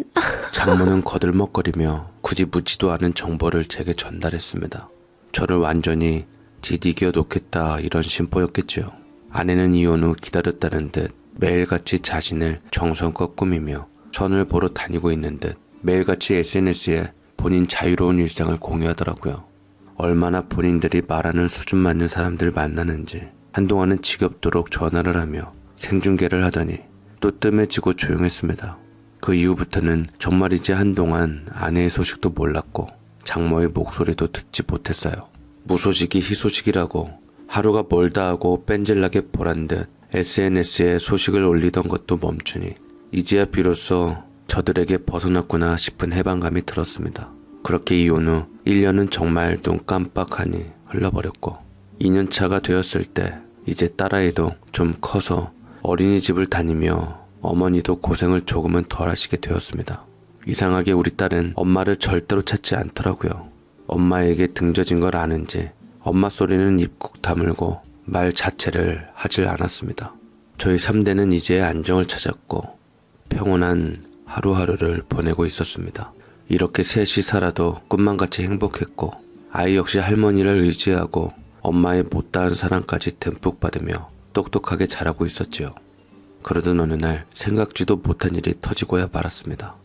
장모는 거들먹거리며 굳이 묻지도 않은 정보를 제게 전달했습니다. 저를 완전히 디디겨 놓겠다 이런 심보였겠지요. 아내는 이혼 후 기다렸다는 듯 매일같이 자신을 정성껏 꾸미며 선을 보러 다니고 있는 듯 매일같이 SNS에 본인 자유로운 일상을 공유하더라고요. 얼마나 본인들이 말하는 수준 맞는 사람들 만나는지 한동안은 지겹도록 전화를 하며 생중계를 하더니 또 뜸해지고 조용했습니다. 그 이후부터는 정말이지 한동안 아내의 소식도 몰랐고 장모의 목소리도 듣지 못했어요. 무소식이 희소식이라고 하루가 멀다 하고 뺀질나게 보란듯 SNS에 소식을 올리던 것도 멈추니 이제야 비로소 저들에게 벗어났구나 싶은 해방감이 들었습니다. 그렇게 이혼 후 1년은 정말 눈 깜빡하니 흘러버렸고 2년차가 되었을 때 이제 딸아이도 좀 커서 어린이집을 다니며 어머니도 고생을 조금은 덜 하시게 되었습니다. 이상하게 우리 딸은 엄마를 절대로 찾지 않더라고요. 엄마에게 등져진 걸 아는지 엄마 소리는 입국 다물고 말 자체를 하질 않았습니다. 저희 3대는 이제 안정을 찾았고 평온한 하루하루를 보내고 있었습니다. 이렇게 셋이 살아도 꿈만같이 행복했고 아이 역시 할머니를 의지하고 엄마의 못다한 사랑까지 듬뿍 받으며 똑똑하게 자라고 있었지요. 그러던 어느 날 생각지도 못한 일이 터지고야 말았습니다.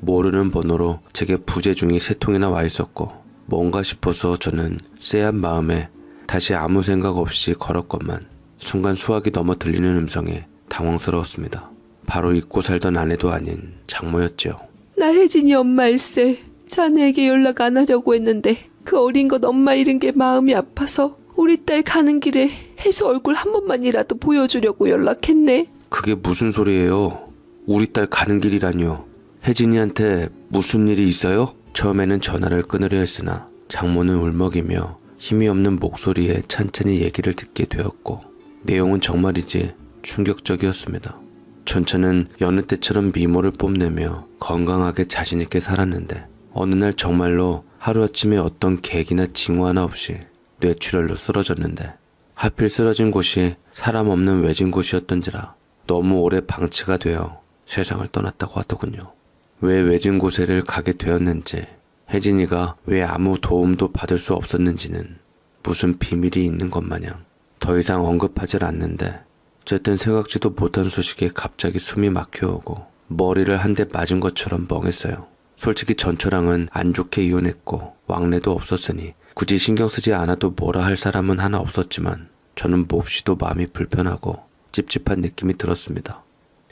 모르는 번호로 제게 부재중이 3통이나 와 있었고 뭔가 싶어서 저는 쎄한 마음에 다시 아무 생각 없이 걸었건만 순간 수학이 넘어 들리는 음성에 당황스러웠습니다. 바로 잊고 살던 아내도 아닌 장모였지요. 나 혜진이 엄마일세. 자네에게 연락 안 하려고 했는데 그 어린 것 엄마 잃은 게 마음이 아파서 우리 딸 가는 길에 혜수 얼굴 한 번만이라도 보여주려고 연락했네. 그게 무슨 소리예요? 우리 딸 가는 길이라뇨. 혜진이한테 무슨 일이 있어요? 처음에는 전화를 끊으려 했으나 장모는 울먹이며 힘이 없는 목소리에 찬찬히 얘기를 듣게 되었고 내용은 정말이지 충격적이었습니다. 전처는 여느 때처럼 미모를 뽐내며 건강하게 자신있게 살았는데 어느 날 정말로 하루아침에 어떤 계기나 징후 하나 없이 뇌출혈로 쓰러졌는데 하필 쓰러진 곳이 사람 없는 외진 곳이었던지라 너무 오래 방치가 되어 세상을 떠났다고 하더군요. 왜 외진 곳에를 가게 되었는지 혜진이가 왜 아무 도움도 받을 수 없었는지는 무슨 비밀이 있는 것 마냥 더 이상 언급하질 않는데 어쨌든 생각지도 못한 소식에 갑자기 숨이 막혀오고 머리를 한 대 맞은 것처럼 멍했어요. 솔직히 전처랑은 안 좋게 이혼했고 왕래도 없었으니 굳이 신경 쓰지 않아도 뭐라 할 사람은 하나 없었지만 저는 몹시도 마음이 불편하고 찝찝한 느낌이 들었습니다.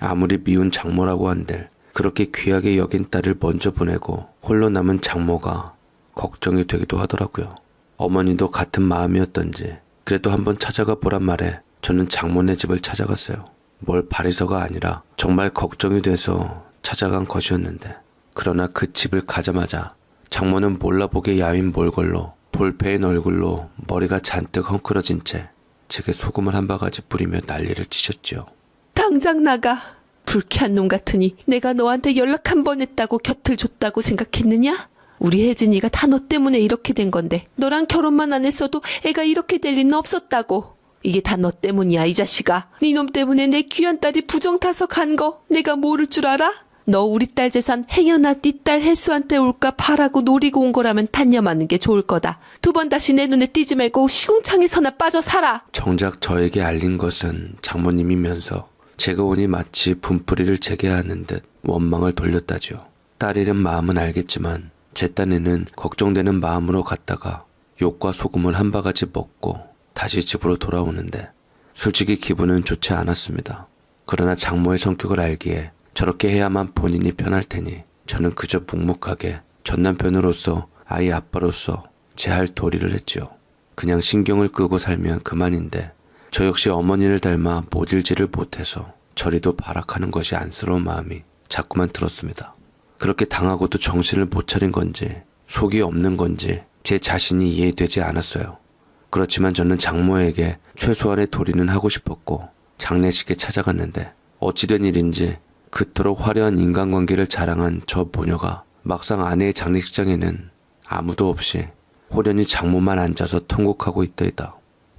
아무리 미운 장모라고 한들 그렇게 귀하게 여긴 딸을 먼저 보내고 홀로 남은 장모가 걱정이 되기도 하더라고요. 어머니도 같은 마음이었던지 그래도 한번 찾아가 보란 말에 저는 장모네 집을 찾아갔어요. 뭘 바래서가 아니라 정말 걱정이 돼서 찾아간 것이었는데 그러나 그 집을 가자마자 장모는 몰라보게 야윈 몰골로 볼페인 얼굴로 머리가 잔뜩 헝클어진 채 제게 소금을 한 바가지 뿌리며 난리를 치셨지요. 당장 나가. 불쾌한 놈 같으니 내가 너한테 연락 한 번 했다고 곁을 줬다고 생각했느냐? 우리 혜진이가 다 너 때문에 이렇게 된 건데 너랑 결혼만 안 했어도 애가 이렇게 될 리는 없었다고. 이게 다 너 때문이야 이 자식아. 네 놈 때문에 내 귀한 딸이 부정 타서 간 거 내가 모를 줄 알아? 너 우리 딸 재산 행여나 네 딸 혜수한테 올까 바라고 노리고 온 거라면 단념하는 게 좋을 거다. 2번 다시 내 눈에 띄지 말고 시궁창에서나 빠져 살아. 정작 저에게 알린 것은 장모님이면서 제가 오니 마치 분풀이를 제게 하는 듯 원망을 돌렸다지요. 딸 잃은 마음은 알겠지만 제 딴에는 걱정되는 마음으로 갔다가 욕과 소금을 한 바가지 먹고 다시 집으로 돌아오는데 솔직히 기분은 좋지 않았습니다. 그러나 장모의 성격을 알기에 저렇게 해야만 본인이 편할 테니 저는 그저 묵묵하게 전 남편으로서 아이 아빠로서 제 할 도리를 했지요. 그냥 신경을 끄고 살면 그만인데 저 역시 어머니를 닮아 모질지를 못해서 저리도 발악하는 것이 안쓰러운 마음이 자꾸만 들었습니다. 그렇게 당하고도 정신을 못 차린 건지 속이 없는 건지 제 자신이 이해되지 않았어요. 그렇지만 저는 장모에게 최소한의 도리는 하고 싶었고 장례식에 찾아갔는데 어찌된 일인지 그토록 화려한 인간관계를 자랑한 저 모녀가 막상 아내의 장례식장에는 아무도 없이 호련히 장모만 앉아서 통곡하고 있더이다.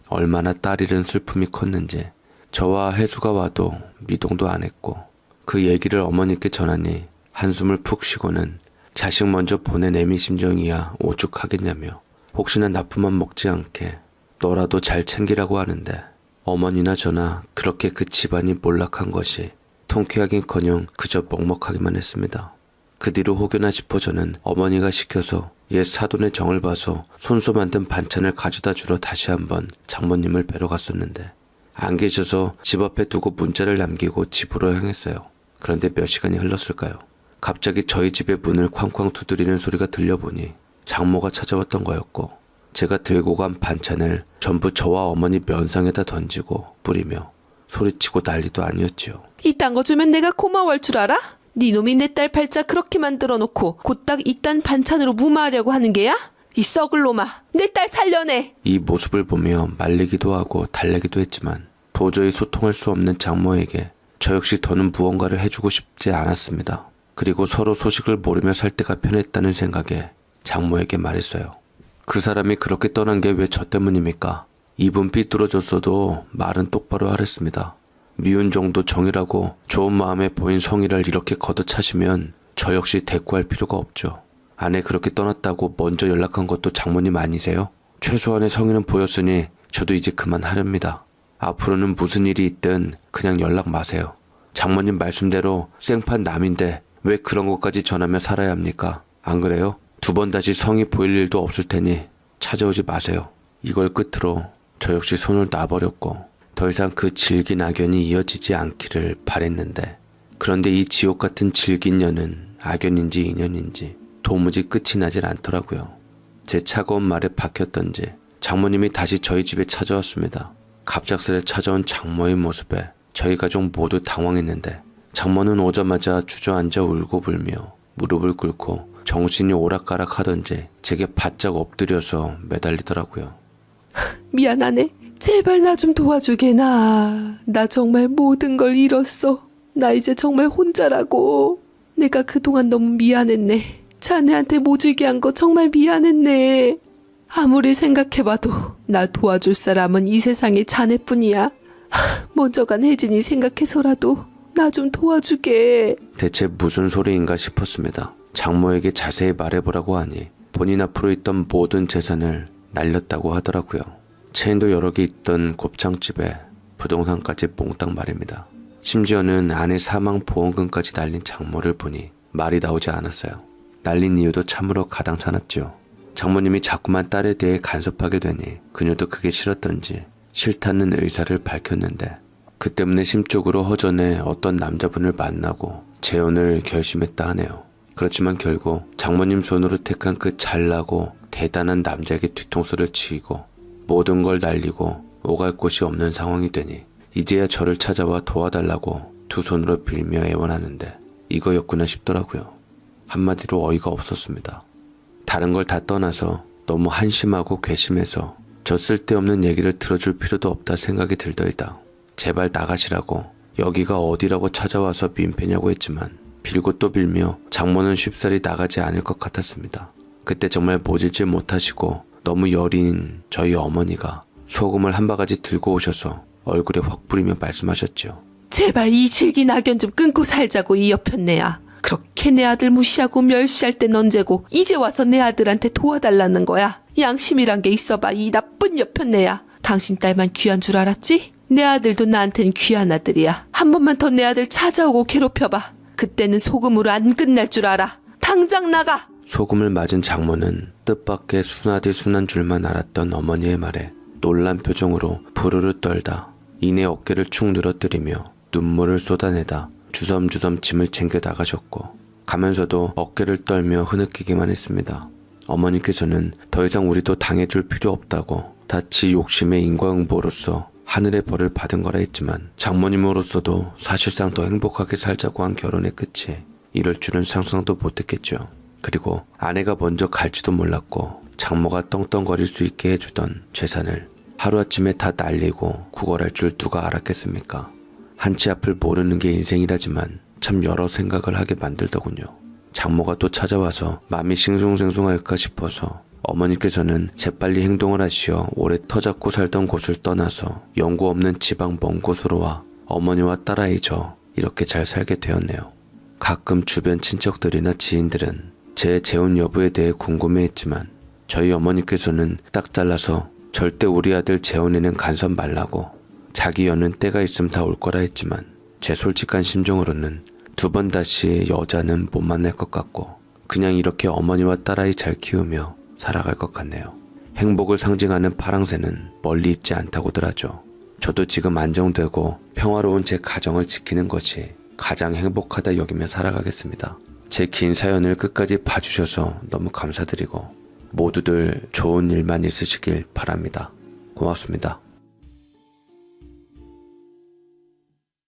얼마나 딸 잃은 슬픔이 컸는지 저와 혜수가 와도 미동도 안 했고 그 얘기를 어머니께 전하니 한숨을 푹 쉬고는 자식 먼저 보낸 애미 심정이야 오죽하겠냐며 혹시나 나쁜맘 먹지 않게 너라도 잘 챙기라고 하는데 어머니나 저나 그렇게 그 집안이 몰락한 것이 통쾌하긴커녕 그저 먹먹하기만 했습니다. 그 뒤로 혹여나 싶어 저는 어머니가 시켜서 옛 사돈의 정을 봐서 손수 만든 반찬을 가져다 주러 다시 한번 장모님을 뵈러 갔었는데 안 계셔서 집 앞에 두고 문자를 남기고 집으로 향했어요. 그런데 몇 시간이 흘렀을까요? 갑자기 저희 집의 문을 쾅쾅 두드리는 소리가 들려보니 장모가 찾아왔던 거였고 제가 들고 간 반찬을 전부 저와 어머니 면상에다 던지고 뿌리며 소리치고 난리도 아니었지요. 이딴 거 주면 내가 고마워할 줄 알아? 네 놈이 내 딸 팔자 그렇게 만들어 놓고 곧딱 이딴 반찬으로 무마하려고 하는 게야? 이 썩을 놈아, 내 딸 살려내. 이 모습을 보며 말리기도 하고 달래기도 했지만 도저히 소통할 수 없는 장모에게 저 역시 더는 무언가를 해주고 싶지 않았습니다. 그리고 서로 소식을 모르며 살 때가 편했다는 생각에 장모에게 말했어요. 그 사람이 그렇게 떠난 게 왜 저 때문입니까? 입은 삐뚤어졌어도 말은 똑바로 하랬습니다. 미운 정도 정이라고 좋은 마음에 보인 성의를 이렇게 걷어차시면 저 역시 대꾸할 필요가 없죠. 아내 그렇게 떠났다고 먼저 연락한 것도 장모님 아니세요? 최소한의 성의는 보였으니 저도 이제 그만하렵니다. 앞으로는 무슨 일이 있든 그냥 연락 마세요. 장모님 말씀대로 생판 남인데 왜 그런 것까지 전하며 살아야 합니까? 안 그래요? 두 번 다시 성의 보일 일도 없을 테니 찾아오지 마세요. 이걸 끝으로 저 역시 손을 놔버렸고 더 이상 그 질긴 악연이 이어지지 않기를 바랬는데 그런데 이 지옥 같은 질긴 년은 악연인지 인연인지 도무지 끝이 나질 않더라고요. 제 차가운 말에 박혔던지 장모님이 다시 저희 집에 찾아왔습니다. 갑작스레 찾아온 장모의 모습에 저희 가족 모두 당황했는데 장모는 오자마자 주저앉아 울고 불며 무릎을 꿇고 정신이 오락가락 하던지 제게 바짝 엎드려서 매달리더라고요. 미안하네. 제발 나 좀 도와주게 나 정말 모든 걸 잃었어. 나 이제 정말 혼자라고. 내가 그동안 너무 미안했네. 자네한테 모질게 한 거 정말 미안했네. 아무리 생각해봐도 나 도와줄 사람은 이 세상에 자네뿐이야. 먼저 간 혜진이 생각해서라도 나 좀 도와주게. 대체 무슨 소리인가 싶었습니다. 장모에게 자세히 말해보라고 하니 본인 앞으로 있던 모든 재산을 날렸다고 하더라고요. 체인도 여러 개 있던 곱창집에 부동산까지 몽땅 말입니다. 심지어는 아내 사망 보험금까지 날린 장모를 보니 말이 나오지 않았어요. 날린 이유도 참으로 가당찮았죠. 장모님이 자꾸만 딸에 대해 간섭하게 되니 그녀도 그게 싫었던지 싫다는 의사를 밝혔는데 그 때문에 심적으로 허전해 어떤 남자분을 만나고 재혼을 결심했다 하네요. 그렇지만 결국 장모님 손으로 택한 그 잘나고 대단한 남자에게 뒤통수를 치이고 모든 걸 날리고 오갈 곳이 없는 상황이 되니 이제야 저를 찾아와 도와달라고 두 손으로 빌며 애원하는데 이거였구나 싶더라고요. 한마디로 어이가 없었습니다. 다른 걸 다 떠나서 너무 한심하고 괘씸해서 저 쓸데없는 얘기를 들어줄 필요도 없다 생각이 들더이다. 제발 나가시라고 여기가 어디라고 찾아와서 민폐냐고 했지만 빌고 또 빌며 장모는 쉽사리 나가지 않을 것 같았습니다. 그때 정말 모질지 못하시고 너무 여린 저희 어머니가 소금을 한 바가지 들고 오셔서 얼굴에 확 뿌리며 말씀하셨죠. 제발 이 질긴 악연 좀 끊고 살자고 이 여편네야. 그렇게 내 아들 무시하고 멸시할 땐 언제고 이제 와서 내 아들한테 도와달라는 거야. 양심이란 게 있어봐 이 나쁜 여편네야. 당신 딸만 귀한 줄 알았지? 내 아들도 나한텐 귀한 아들이야. 한 번만 더 내 아들 찾아오고 괴롭혀봐. 그때는 소금으로 안 끝날 줄 알아. 당장 나가. 소금을 맞은 장모는 뜻밖의 순하디 순한 줄만 알았던 어머니의 말에 놀란 표정으로 부르르 떨다 이내 어깨를 축 늘어뜨리며 눈물을 쏟아내다 주섬주섬 짐을 챙겨 나가셨고 가면서도 어깨를 떨며 흐느끼기만 했습니다. 어머니께서는 더 이상 우리도 당해줄 필요 없다고 다치 욕심의 인과응보로서 하늘의 벌을 받은 거라 했지만 장모님으로서도 사실상 더 행복하게 살자고 한 결혼의 끝이 이럴 줄은 상상도 못했겠죠. 그리고 아내가 먼저 갈지도 몰랐고 장모가 떵떵거릴 수 있게 해주던 재산을 하루아침에 다 날리고 구걸할 줄 누가 알았겠습니까? 한치 앞을 모르는 게 인생이라지만 참 여러 생각을 하게 만들더군요. 장모가 또 찾아와서 마음이 싱숭생숭할까 싶어서 어머니께서는 재빨리 행동을 하시어 오래 터잡고 살던 곳을 떠나서 연고 없는 지방 먼 곳으로 와 어머니와 딸아이 저 이렇게 잘 살게 되었네요. 가끔 주변 친척들이나 지인들은 제 재혼 여부에 대해 궁금해했지만 저희 어머니께서는 딱 잘라서 절대 우리 아들 재혼에는 간섭 말라고 자기 여는 때가 있음 다 올 거라 했지만 제 솔직한 심정으로는 두 번 다시 여자는 못 만날 것 같고 그냥 이렇게 어머니와 딸아이 잘 키우며 살아갈 것 같네요. 행복을 상징하는 파랑새는 멀리 있지 않다고들 하죠. 저도 지금 안정되고 평화로운 제 가정을 지키는 것이 가장 행복하다 여기며 살아가겠습니다. 제 긴 사연을 끝까지 봐주셔서 너무 감사드리고 모두들 좋은 일만 있으시길 바랍니다. 고맙습니다.